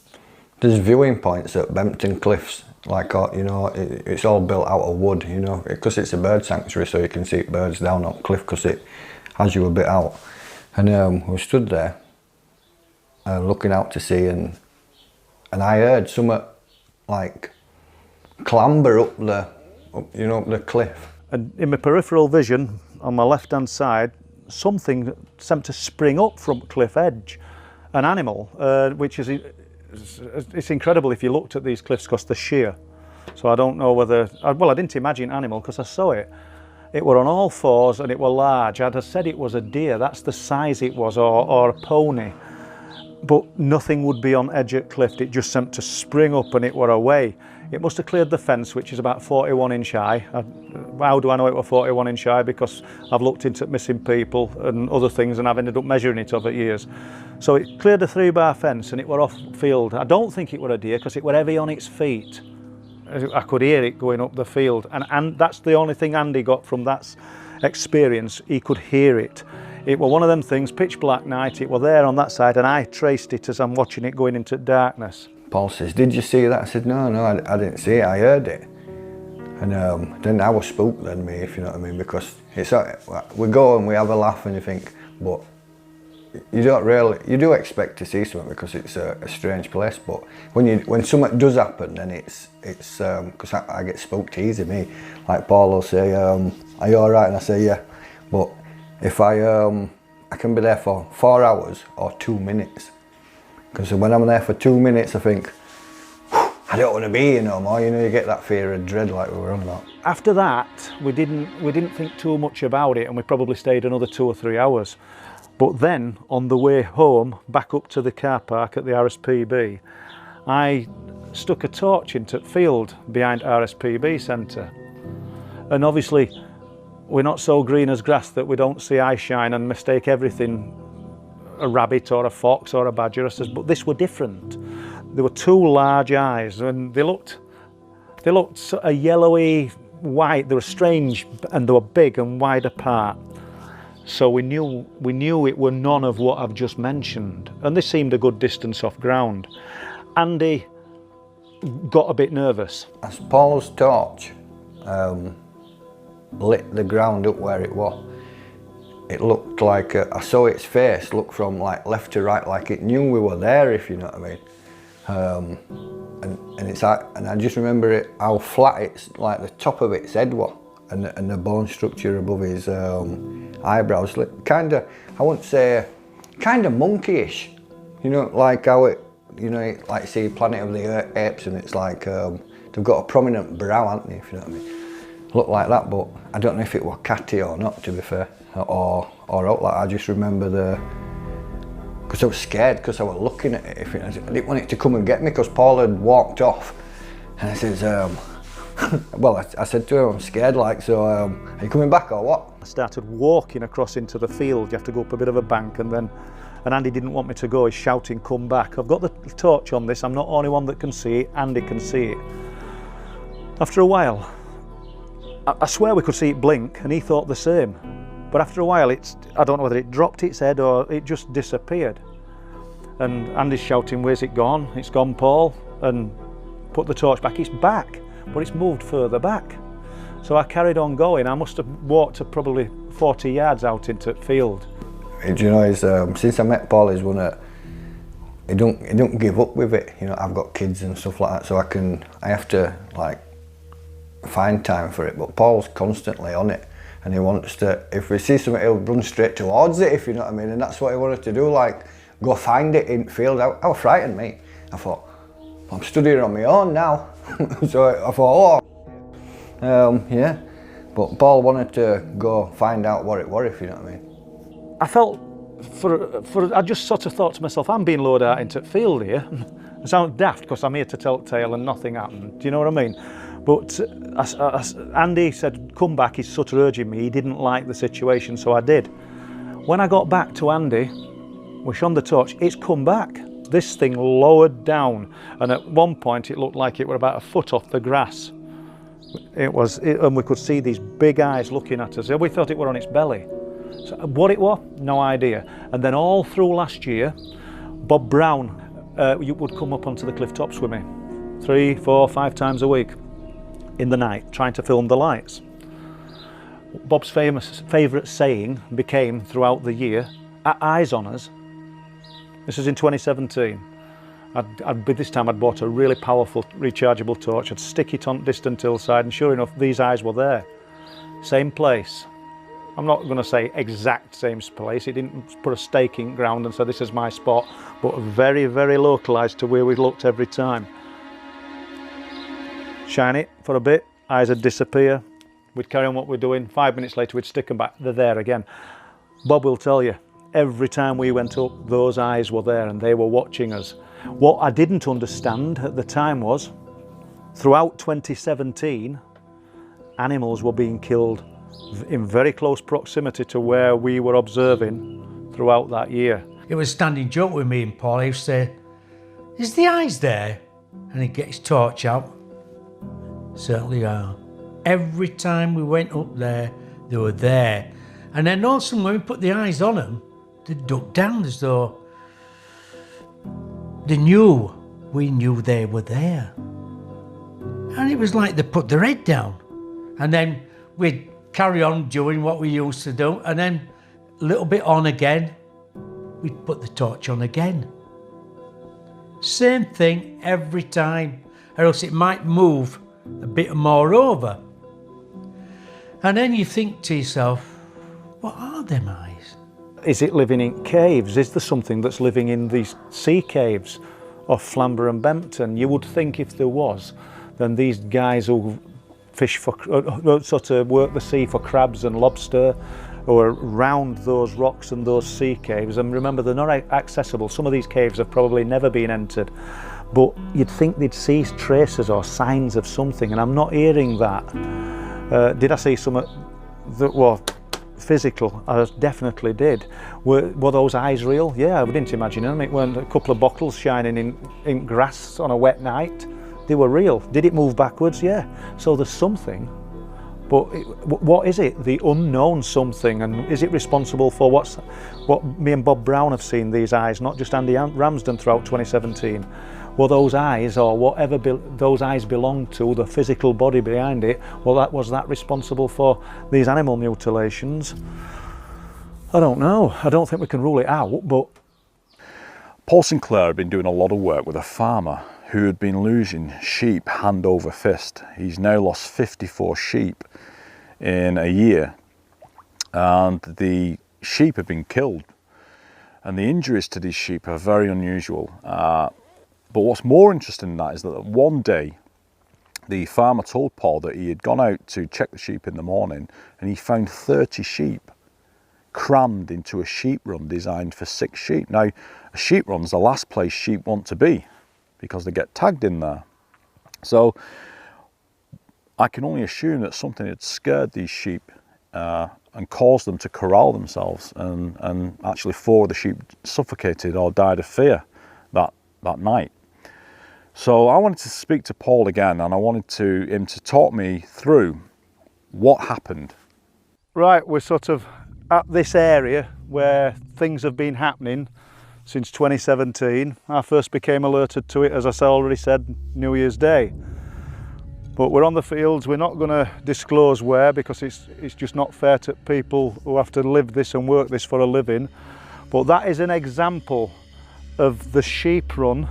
There's viewing points at Bempton Cliffs, like, you know, it's all built out of wood, you know, because it's a bird sanctuary, so you can see birds down on cliff because it has you a bit out. And we stood there looking out to sea, and I heard something like clamber up the cliff. And in my peripheral vision, on my left-hand side, something seemed to spring up from cliff edge, an animal, which is, it's incredible if you looked at these cliffs because they're sheer. So I don't know whether, well, I didn't imagine animal because I saw it. It were on all fours and it were large. I'd have said it was a deer, that's the size it was, or a pony. But nothing would be on edge at cliff. It just seemed to spring up and it were away. It must have cleared the fence, which is about 41 inch high. How do I know it was 41 inch high? Because I've looked into missing people and other things, and I've ended up measuring it over years. So it cleared the 3-bar fence and it were off field. I don't think it were a deer because it were heavy on its feet. I could hear it going up the field, and that's the only thing Andy got from that experience. He could hear it. It were one of them things, pitch black night, it were there on that side, and I traced it as I'm watching it going into darkness. Paul says, "Did you see that?" I said, no, I didn't see it, I heard it. And then I was spooked then, me, if you know what I mean, because it's we go and we have a laugh and you think, but you do expect to see something because it's a strange place, but when something does happen, then it's because I get spooked easy, me. Like Paul will say, "Are you all right?" And I say, "Yeah," but if I can be there for 4 hours or 2 minutes, because when I'm there for 2 minutes, I think, I don't want to be here no more. You know, you get that fear of dread like we were on about. After that, we didn't think too much about it, and we probably stayed another 2 or 3 hours. But then, on the way home, back up to the car park at the RSPB, I stuck a torch into the field behind RSPB Centre. And obviously, we're not so green as grass that we don't see eye shine and mistake everything a rabbit or a fox or a badger. But this were different. There were 2 large eyes, and they looked a yellowy white. They were strange, and they were big and wide apart. So we knew it were none of what I've just mentioned, and they seemed a good distance off ground. Andy got a bit nervous. As Paul's torch lit the ground up where it was, it looked like I saw its face look from like left to right, like it knew we were there, if you know what I mean. And I just remember it, how flat it's like the top of its head was, and the bone structure above his eyebrows, kind of, I wouldn't say, kind of monkeyish, you know, like how it, you know, like see Planet of the Apes, and it's like they've got a prominent brow, haven't they, if you know what I mean. Looked like that, but I don't know if it was catty or not, to be fair, or out like. I just remember because I was scared because I was looking at it. I didn't want it to come and get me because Paul had walked off, and I says, well, I said to him, I'm scared, like, so are you coming back or what? I started walking across into the field. You have to go up a bit of a bank, and Andy didn't want me to go. He's shouting, "Come back." I've got the torch on this. I'm not the only one that can see it. Andy can see it. After a while, I swear we could see it blink, and he thought the same. But after a while, I don't know whether it dropped its head or it just disappeared. And Andy's shouting, "Where's it gone? It's gone, Paul." And put the torch back. It's back, but it's moved further back. So I carried on going. I must have walked to probably 40 yards out into the field. Do you know, since I met Paul, he's one that he don't give up with it. You know, I've got kids and stuff like that, so I have to like find time for it. But Paul's constantly on it, and he wants to. If we see something, he'll run straight towards it. If you know what I mean, and that's what he wanted to do. Like go find it in the field. How frightened me. I thought, I'm studying on my own now. So I thought, yeah. But Paul wanted to go find out what it was, if you know what I mean. I felt, I just sort of thought to myself, I'm being lured out into the field here. It sounds daft because I'm here to tell the tale and nothing happened. Do you know what I mean? But Andy said, come back, he's sort of urging me. He didn't like the situation, so I did. When I got back to Andy, we shone the torch, it's come back. This thing lowered down, and at one point it looked like it were about a foot off the grass. And we could see these big eyes looking at us. We thought it were on its belly. So what it was, no idea. And then all through last year, Bob Brown would come up onto the cliff top swimming 3, 4, 5 times a week in the night, trying to film the lights. Bob's favourite saying became throughout the year, "Eyes on us." This was in 2017. By this time I'd bought a really powerful rechargeable torch. I'd stick it on distant hillside, and sure enough, these eyes were there. Same place. I'm not going to say exact same place. He didn't put a stake in ground and say this is my spot, but very, very localised to where we looked every time. Shine it for a bit, eyes would disappear. We'd carry on what we're doing. 5 minutes later, we'd stick them back. They're there again. Bob will tell you, every time we went up, those eyes were there and they were watching us. What I didn't understand at the time was, throughout 2017, animals were being killed in very close proximity to where we were observing throughout that year. It was a standing joke with me and Paul. He would say, "Is the eyes there?" And he'd get his torch out. Certainly are. Every time we went up there, they were there. And then all of a sudden when we put the eyes on them, they'd duck down as though we knew they were there. And it was like they put their head down. And then we'd carry on doing what we used to do, and then a little bit on again, we'd put the torch on again. Same thing every time, or else it might move a bit more over. And then you think to yourself, what are them eyes? Is it living in caves? Is there something that's living in these sea caves off Flamborough and Bempton? You would think if there was, then these guys who fish for, sort of work the sea for crabs and lobster, or around those rocks and those sea caves. And remember, they're not accessible. Some of these caves have probably never been entered, but you'd think they'd see traces or signs of something, and I'm not hearing that. Did I see some that were physical? I definitely did. Were those eyes real? Yeah, I didn't imagine them. It weren't a couple of bottles shining in grass on a wet night. They were real. Did it move backwards? Yeah. So there's something, but what is it? The unknown something, and is it responsible for what me and Bob Brown have seen, these eyes, not just Andy Ramsden throughout 2017? Were those eyes, or whatever those eyes belonged to, the physical body behind it, was that responsible for these animal mutilations? I don't know. I don't think we can rule it out, but... Paul Sinclair had been doing a lot of work with a farmer who had been losing sheep hand over fist. He's now lost 54 sheep in a year, and the sheep have been killed, and the injuries to these sheep are very unusual. But what's more interesting than that is that one day the farmer told Paul that he had gone out to check the sheep in the morning, and he found 30 sheep crammed into a sheep run designed for 6 sheep. Now, a sheep run's the last place sheep want to be, because they get tagged in there. So I can only assume that something had scared these sheep and caused them to corral themselves, and actually 4 of the sheep suffocated or died of fear that night. So I wanted to speak to Paul again, and I wanted him to talk me through What happened? Right, we're sort of at this area where things have been happening since 2017. I first became alerted to it, as I already said, New Year's Day. But we're on the fields. We're not going to disclose where, because it's just not fair to people who have to live this and work this for a living. But that is an example of the sheep run.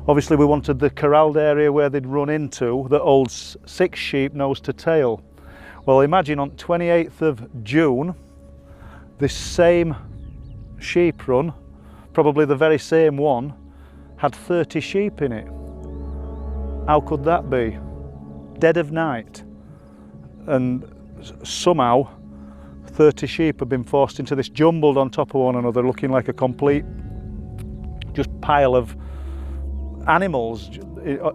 Obviously we wanted the corralled area where they'd run into that holds 6 sheep nose to tail. Well, imagine on 28th of June, this same sheep run, probably the very same one, had 30 sheep in it. How could that be? Dead of night. And somehow 30 sheep have been forced into this, jumbled on top of one another, looking like a complete just pile of animals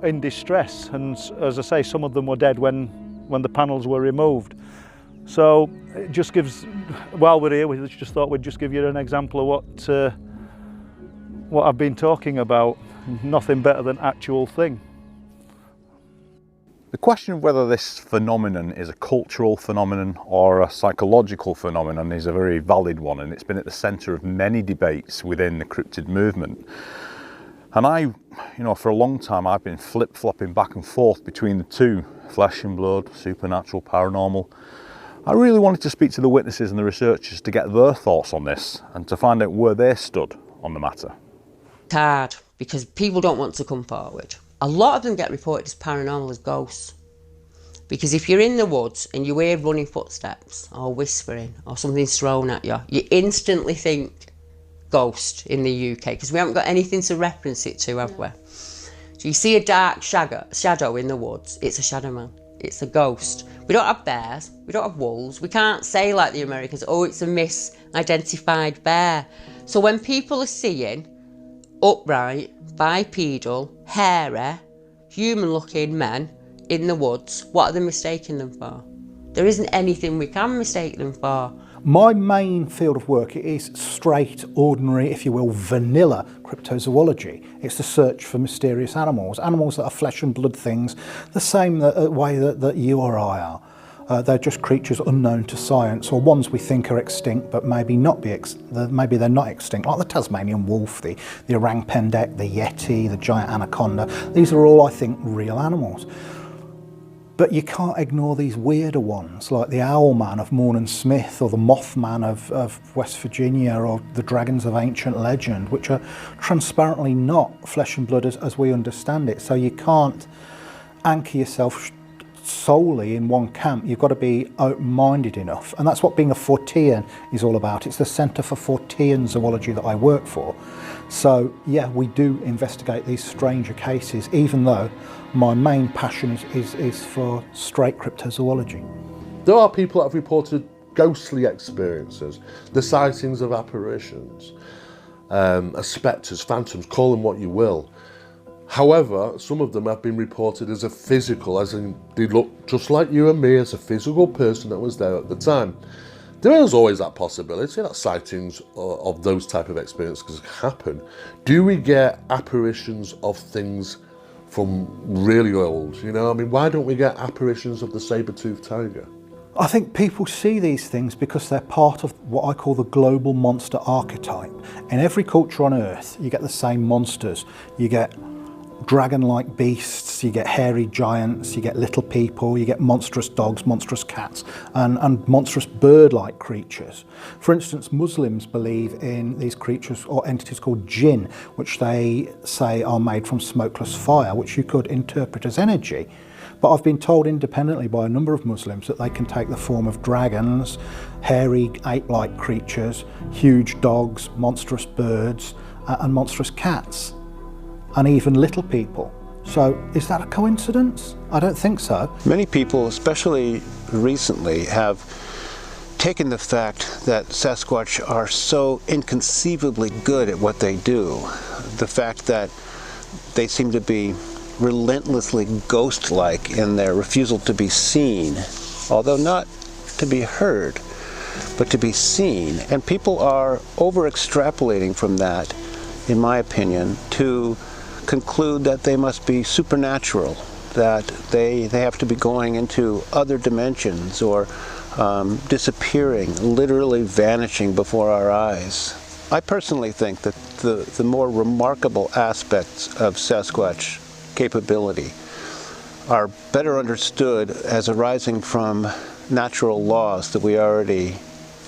in distress. And as I say, some of them were dead when the panels were removed. So it just gives, while we're here, we just thought we'd just give you an example of what I've been talking about. Nothing better than actual thing. The question of whether this phenomenon is a cultural phenomenon or a psychological phenomenon is a very valid one, and it's been at the centre of many debates within the cryptid movement. And for a long time, I've been flip-flopping back and forth between the two, flesh and blood, supernatural, paranormal. I really wanted to speak to the witnesses and the researchers to get their thoughts on this and to find out where they stood on the matter. It's hard because people don't want to come forward. A lot of them get reported as paranormal, as ghosts. Because if you're in the woods and you hear running footsteps or whispering or something's thrown at you, you instantly think ghost in the UK, because we haven't got anything to reference it to, have we? So you see a dark shadow in the woods, it's a shadow man, it's a ghost. We don't have bears, we don't have wolves, we can't say like the Americans, oh, it's a misidentified bear. So when people are seeing upright, bipedal, hairy, human-looking men in the woods, what are they mistaking them for? There isn't anything we can mistake them for. My main field of work is straight, ordinary, if you will, vanilla cryptozoology. It's the search for mysterious animals that are flesh and blood things, the same way that you or I are. They're just creatures unknown to science, or ones we think are extinct but maybe maybe they're not extinct, like the Tasmanian wolf, the orang pendek, the yeti, the giant anaconda. These are all, I think, real animals. But you can't ignore these weirder ones, like the Owlman of Morn and Smith, or the Mothman of West Virginia, or the dragons of ancient legend, which are transparently not flesh and blood as we understand it. So you can't anchor yourself solely in one camp. You've got to be open-minded enough, and that's what being a Fortean is all about. It's the Centre for Fortean Zoology that I work for. So yeah, we do investigate these stranger cases, even though my main passion is for straight cryptozoology. There are people that have reported ghostly experiences, the sightings of apparitions, spectres, phantoms, call them what you will. However, some of them have been reported as a physical, as in they look just like you and me, as a physical person that was there at the time. There is always that possibility that sightings of those type of experiences happen. Do we get apparitions of things from really old? You know, I mean, why don't we get apparitions of the saber-toothed tiger? I think people see these things because they're part of what I call the global monster archetype. In every culture on Earth, you get the same monsters. You get dragon-like beasts, you get hairy giants, you get little people, you get monstrous dogs, monstrous cats, and monstrous bird-like creatures. For instance, Muslims believe in these creatures or entities called jinn, which they say are made from smokeless fire, which you could interpret as energy. But I've been told independently by a number of Muslims that they can take the form of dragons, hairy ape-like creatures, huge dogs, monstrous birds, and monstrous cats, and even little people. So is that a coincidence? I don't think so. Many people, especially recently, have taken the fact that Sasquatch are so inconceivably good at what they do, the fact that they seem to be relentlessly ghost-like in their refusal to be seen, although not to be heard, but to be seen. And people are over-extrapolating from that, in my opinion, to conclude that they must be supernatural, that they have to be going into other dimensions or disappearing, literally vanishing before our eyes. I personally think that the more remarkable aspects of Sasquatch capability are better understood as arising from natural laws that we already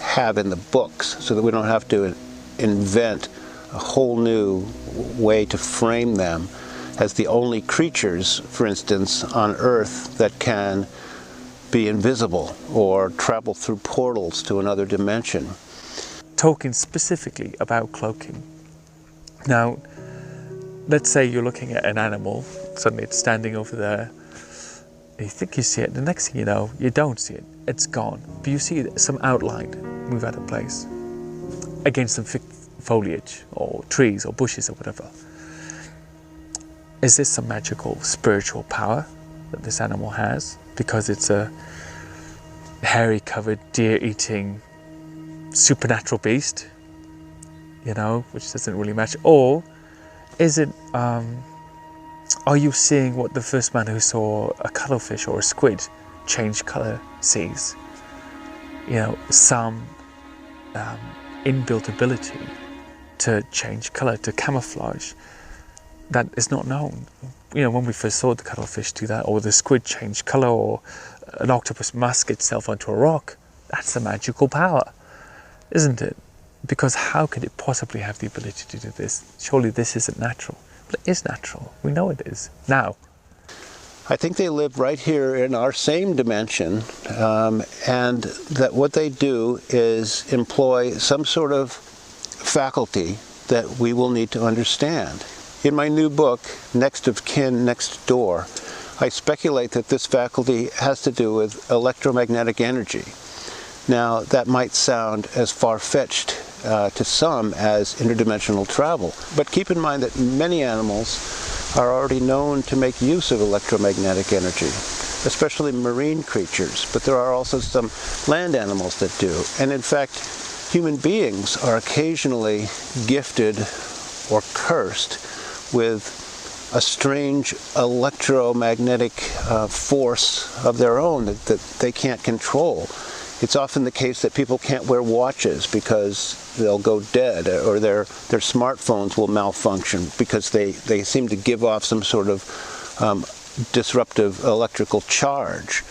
have in the books, so that we don't have to invent a whole new way to frame them as the only creatures, for instance, on Earth that can be invisible or travel through portals to another dimension. Talking specifically about cloaking. Now, let's say you're looking at an animal, suddenly it's standing over there, you think you see it, the next thing you know, you don't see it, it's gone. But you see some outline move out of place against some foliage or trees or bushes or whatever. Is this some magical spiritual power that this animal has? Because it's a hairy covered deer eating supernatural beast, you know, which doesn't really match? Or is it, are you seeing what the first man who saw a cuttlefish or a squid change colour sees? You know, some inbuilt ability to change colour, to camouflage, that is not known. You know, when we first saw the cuttlefish do that, or the squid change colour, or an octopus mask itself onto a rock, that's a magical power, isn't it? Because how could it possibly have the ability to do this? Surely this isn't natural. But it is natural. We know it is. Now. I think they live right here in our same dimension, and that what they do is employ some sort of faculty that we will need to understand. In my new book, Next of Kin, Next Door, I speculate that this faculty has to do with electromagnetic energy. Now, that might sound as far-fetched to some as interdimensional travel, but keep in mind that many animals are already known to make use of electromagnetic energy, especially marine creatures, but there are also some land animals that do. And in fact, human beings are occasionally gifted or cursed with a strange electromagnetic force of their own that they can't control. It's often the case that people can't wear watches because they'll go dead, or their smartphones will malfunction because they seem to give off some sort of disruptive electrical charge.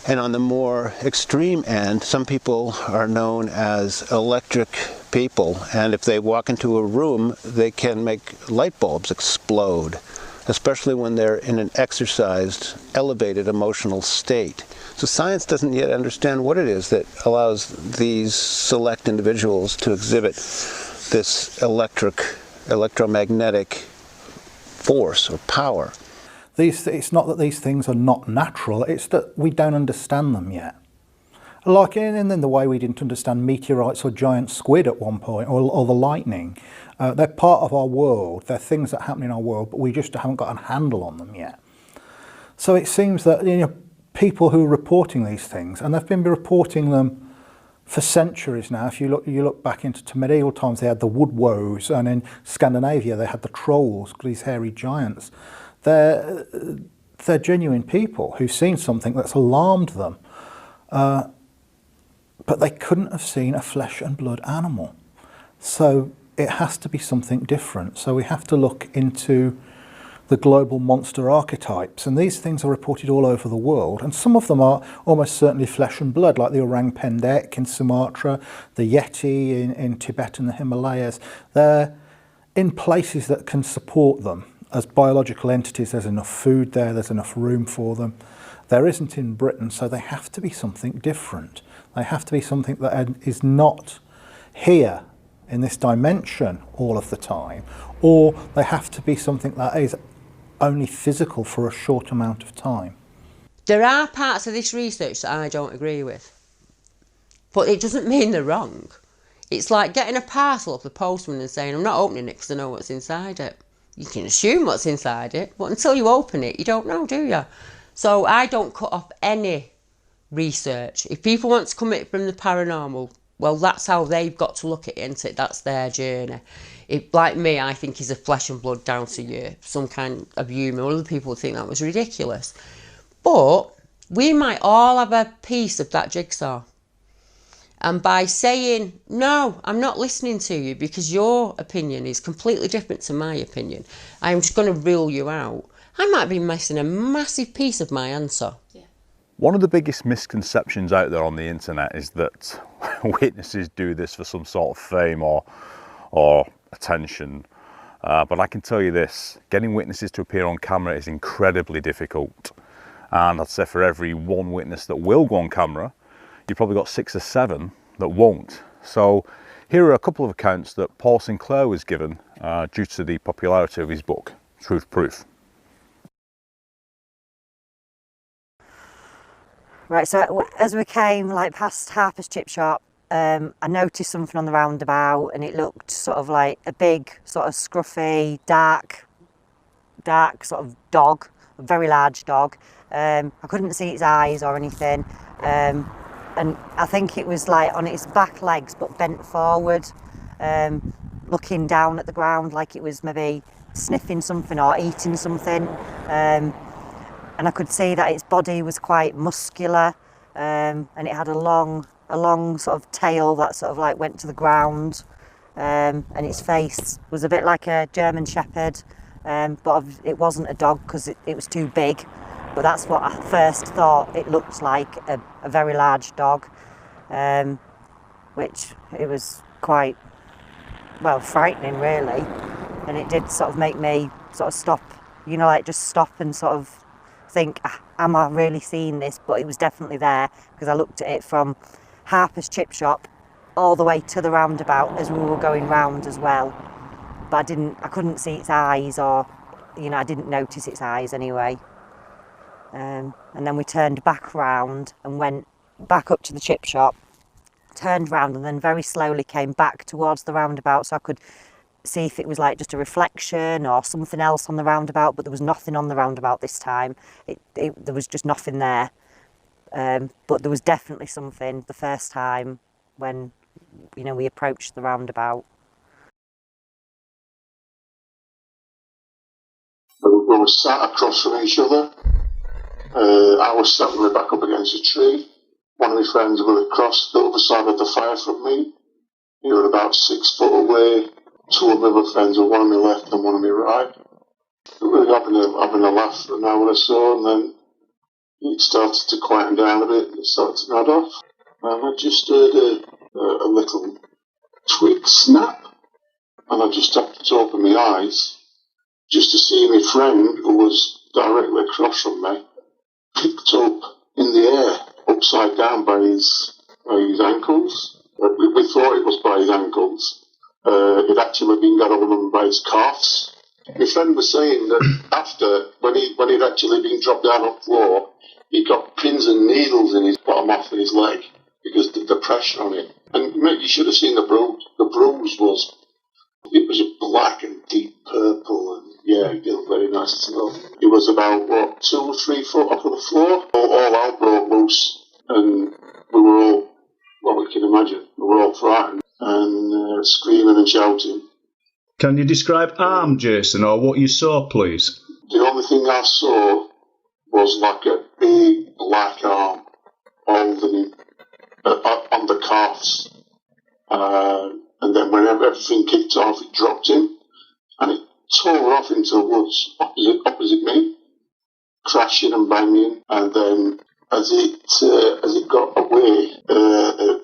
And on the more extreme end, some people are known as electric people, and if they walk into a room, they can make light bulbs explode, especially when they're in an exercised, elevated emotional state. So science doesn't yet understand what it is that allows these select individuals to exhibit this electromagnetic force or power. It's not that these things are not natural, it's that we don't understand them yet. Like in the way we didn't understand meteorites or giant squid at one point, or the lightning. They're part of our world, they're things that happen in our world, but we just haven't got a handle on them yet. So it seems that, you know, people who are reporting these things, and they've been reporting them for centuries now. If you look back into medieval times, they had the wood woes, and in Scandinavia they had the trolls, these hairy giants. They're genuine people who've seen something that's alarmed them, but they couldn't have seen a flesh and blood animal. So it has to be something different. So we have to look into the global monster archetypes, and these things are reported all over the world, and some of them are almost certainly flesh and blood, like the orang pendek in Sumatra, the yeti in Tibet and the Himalayas. They're in places that can support them as biological entities. There's enough food there, there's enough room for them. There isn't in Britain, so they have to be something different. They have to be something that is not here in this dimension all of the time, or they have to be something that is only physical for a short amount of time. There are parts of this research that I don't agree with, but it doesn't mean they're wrong. It's like getting a parcel off the postman and saying, I'm not opening it because I know what's inside it. You can assume what's inside it, but until you open it, you don't know, do you? So I don't cut off any research. If people want to come at it from the paranormal Well, that's how they've got to look at it, isn't it? That's their journey. If, like me, I think he's a flesh and blood down to you, some kind of humour. Other people would think that was ridiculous. But we might all have a piece of that jigsaw. And by saying, no, I'm not listening to you because your opinion is completely different to my opinion, I'm just going to rule you out, I might be missing a massive piece of my answer. One of the biggest misconceptions out there on the internet is that witnesses do this for some sort of fame or attention. But I can tell you this, getting witnesses to appear on camera is incredibly difficult. And I'd say for every one witness that will go on camera, you've probably got 6 or 7 that won't. So here are a couple of accounts that Paul Sinclair was given due to the popularity of his book, Truth Proof. Right, so as we came like past Harper's chip shop, I noticed something on the roundabout, and it looked sort of like a big, sort of scruffy, dark sort of dog, a very large dog. I couldn't see its eyes or anything, and I think it was like on its back legs but bent forward, looking down at the ground like it was maybe sniffing something or eating something. And I could see that its body was quite muscular, and it had a long sort of tail that sort of like went to the ground, and its face was a bit like a German Shepherd, but it wasn't a dog because it was too big. But that's what I first thought it looked like, a very large dog, which it was quite, well, frightening really. And it did sort of make me sort of stop, you know, like just stop and sort of think, am I really seeing this? But it was definitely there because I looked at it from Harper's chip shop all the way to the roundabout as we were going round as well. But I couldn't see its eyes, or, you know, I didn't notice its eyes anyway. And then we turned back round and went back up to the chip shop, turned round and then very slowly came back towards the roundabout so I could see if it was like just a reflection or something else on the roundabout, but there was nothing on the roundabout this time. There was just nothing there. But there was definitely something the first time when, you know, we approached the roundabout. We were sat across from each other. I was sat with my back up against a tree. One of my friends was across the other side of the fire from me. He was about 6 foot away. 2 of my other friends were one on my left and one on my right. We were having a laugh for an hour or so, and then it started to quieten down a bit. It started to nod off. And I just heard a little twig snap. And I just happened to open my eyes just to see my friend, who was directly across from me, picked up in the air, upside down by his ankles. We thought it was by his ankles. It actually been got hold of by his calves. My friend was saying that after, when he'd actually been dropped down on the floor, he got pins and needles in his bottom half of his leg because the pressure on it. And mate, you should have seen the bruise. The bruise was a black and deep purple, and yeah, it looked very nice to know. It was about 2 or 3 foot off of the floor. All hell broke loose, and we were all, well, we can imagine, we were all frightened and screaming and shouting. Can you describe arm, Jason, or what you saw, please? The only thing I saw was like a big black arm holding him on the calves. And then when everything kicked off, it dropped him and it tore off into the woods opposite me, crashing and banging. And then as it got away,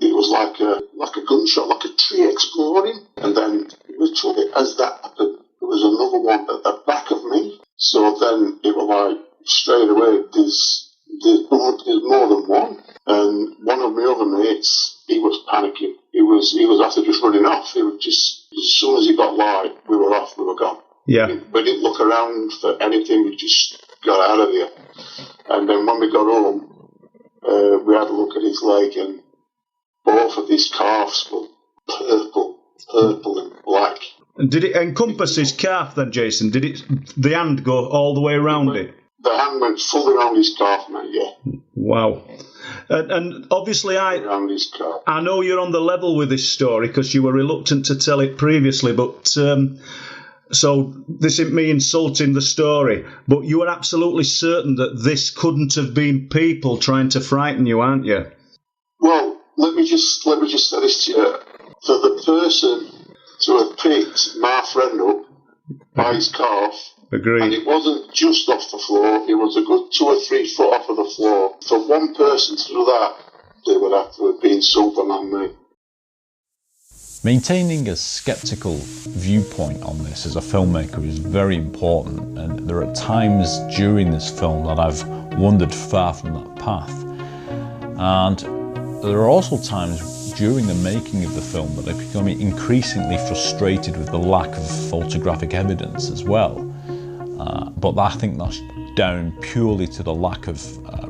it was like a gunshot, like a tree exploding. And then literally as that happened, there was another one at the back of me. So then it was like straight away, there's more than one. And one of my other mates, he was panicking. He was after just running off. He was just, as soon as he got light, we were off, we were gone. Yeah. We didn't look around for anything, we just got out of there. And then when we got home, we had a look at his leg, and both of his calves were purple and black. And did it encompass his calf then, Jason? Did the hand go all the way around it? The hand went fully around his calf, mate, yeah. Wow. And obviously around his car. I know you're on the level with this story because you were reluctant to tell it previously, but so this isn't me insulting the story, but you are absolutely certain that this couldn't have been people trying to frighten you, aren't you? Well, let me just say this to you. For the person to have picked my friend up by his calf, Agreed. And it wasn't just off the floor, it was a good 2 or 3 foot off of the floor. For one person to do that, they would have to have been Superman, mate. Maintaining a sceptical viewpoint on this as a filmmaker is very important, and there are times during this film that I've wandered far from that path. And there are also times during the making of the film that I've become increasingly frustrated with the lack of photographic evidence as well. But I think that's down purely to the lack of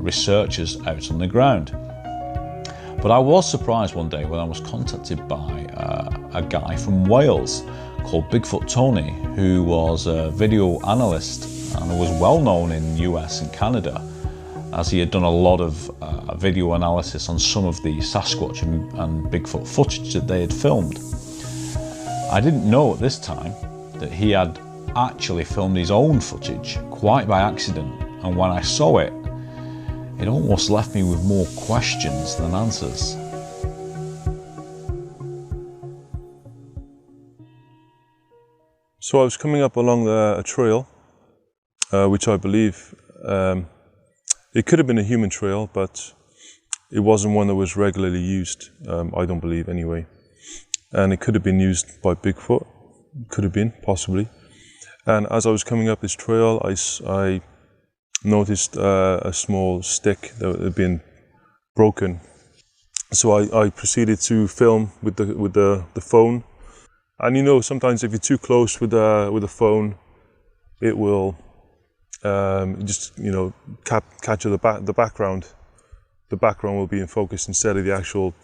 researchers out on the ground. But I was surprised one day when I was contacted by a guy from Wales called Bigfoot Tony, who was a video analyst and was well known in the US and Canada, as he had done a lot of video analysis on some of the Sasquatch and Bigfoot footage that they had filmed. I didn't know at this time that he had actually filmed his own footage quite by accident, and when I saw it, it almost left me with more questions than answers. So I was coming up along a trail, which I believe it could have been a human trail, but it wasn't one that was regularly used, I don't believe anyway. And it could have been used by Bigfoot, could have been, possibly. And as I was coming up this trail, I noticed a small stick that had been broken. So I proceeded to film with the phone. And you know, sometimes if you're too close with a phone, it will just, you know, capture the background. The background will be in focus instead of the actual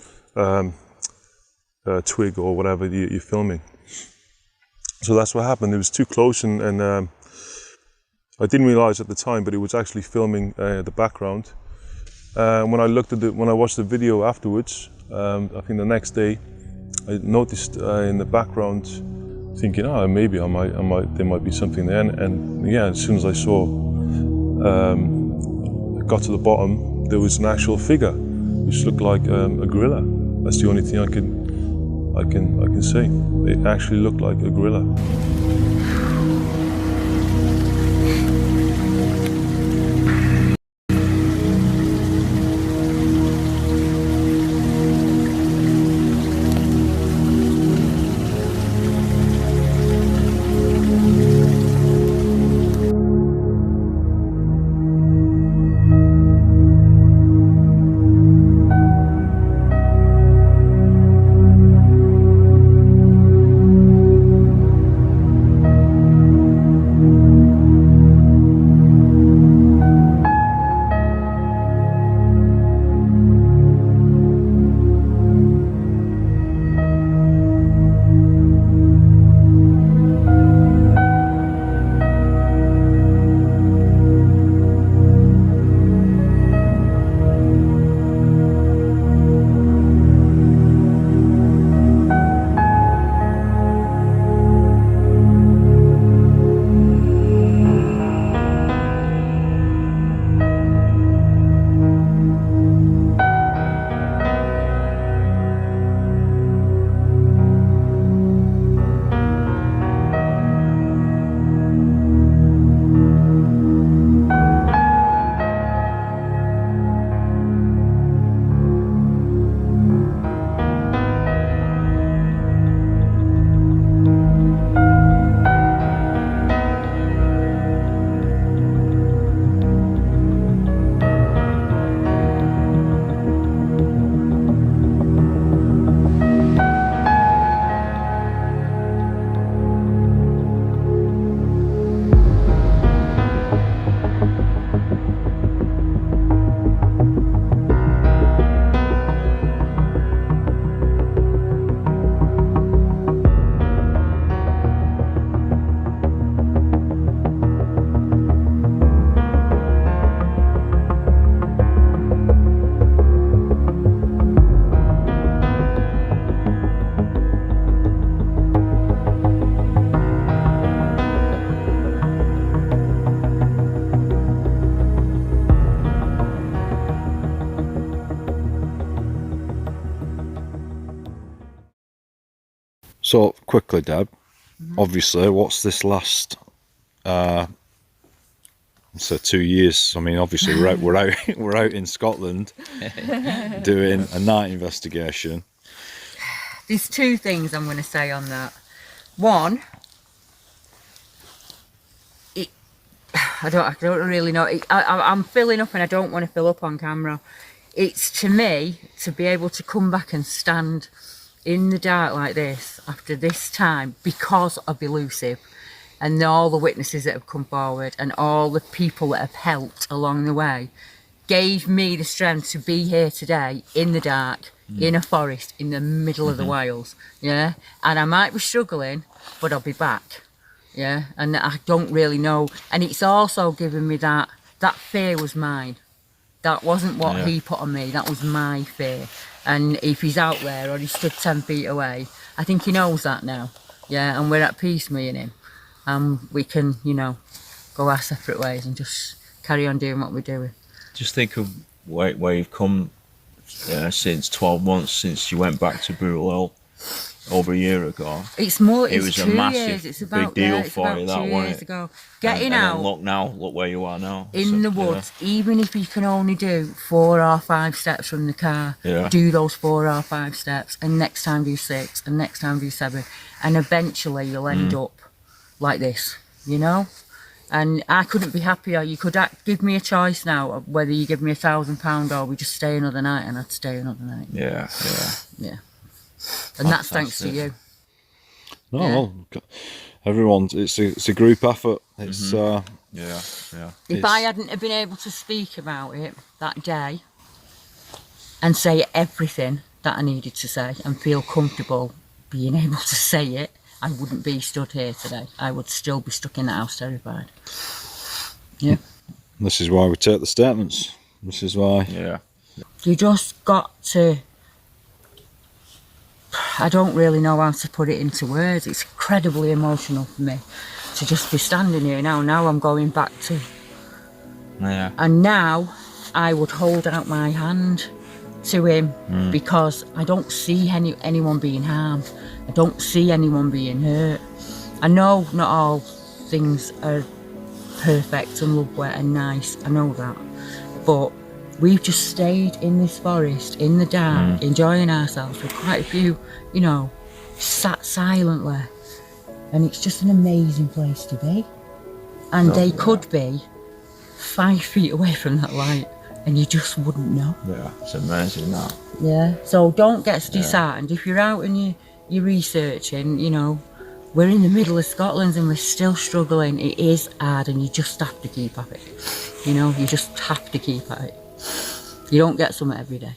twig or whatever you're filming. So that's what happened. It was too close, and I didn't realize at the time, but it was actually filming the background. When I watched the video afterwards, I think the next day, I noticed in the background, thinking, oh, maybe there might be something there. And yeah, as soon as I saw, got to the bottom, there was an actual figure which looked like a gorilla. That's the only thing I can say. It actually looked like a gorilla. So quickly, Deb, obviously, what's this last, so 2 years? I mean, obviously we're out in Scotland doing a night investigation. There's two things I'm going to say on that. One, I don't really know. I'm filling up and I don't want to fill up on camera. It's, to me, to be able to come back and stand in the dark like this after this time because of Elusive and all the witnesses that have come forward and all the people that have helped along the way gave me the strength to be here today in the dark, in a forest, in the middle of the Wales, yeah? And I might be struggling, but I'll be back, yeah? And I don't really know. And it's also given me that fear was mine. That wasn't what he put on me, that was my fear. And if he's out there or he stood 10 feet away, I think he knows that now, yeah? And we're at peace, me and him. We can, you know, go our separate ways and just carry on doing what we're doing. Just think of where you've come since 12 months since you went back to Brutal Hill over a year ago. It's more. It was a massive, it's about, big deal it's for about you. 2 That years wasn't it? ago. Getting and out. Look where you are now. In the woods, even if you can only do 4 or 5 steps from the car, do those 4 or 5 steps, and next time do 6, and next time do 7, and eventually you'll end up like this, you know. And I couldn't be happier. You could give me a choice now of whether you give me £1,000 or we just stay another night, and I'd stay another night. Yeah. And that's thanks to you. No, well, everyone's. It's a group effort. It's If I hadn't have been able to speak about it that day and say everything that I needed to say and feel comfortable being able to say it, I wouldn't be stood here today. I would still be stuck in the house terrified. Yeah. This is why we take the statements. This is why. Yeah. You just got to... I don't really know how to put it into words. It's incredibly emotional for me to just be standing here now. Now I'm going back to... Yeah. And now I would hold out my hand to him because I don't see anyone being harmed. I don't see anyone being hurt. I know not all things are perfect and lovely and nice. I know that. But we've just stayed in this forest, in the dark, enjoying ourselves with quite a few, you know, sat silently. And it's just an amazing place to be. And they could be 5 feet away from that light and you just wouldn't know. Yeah, it's amazing that. Yeah, so don't get disheartened. If you're out and you're researching, you know, we're in the middle of Scotland and we're still struggling. It is hard and you just have to keep at it. You know, you just have to keep at it. You don't get something every day.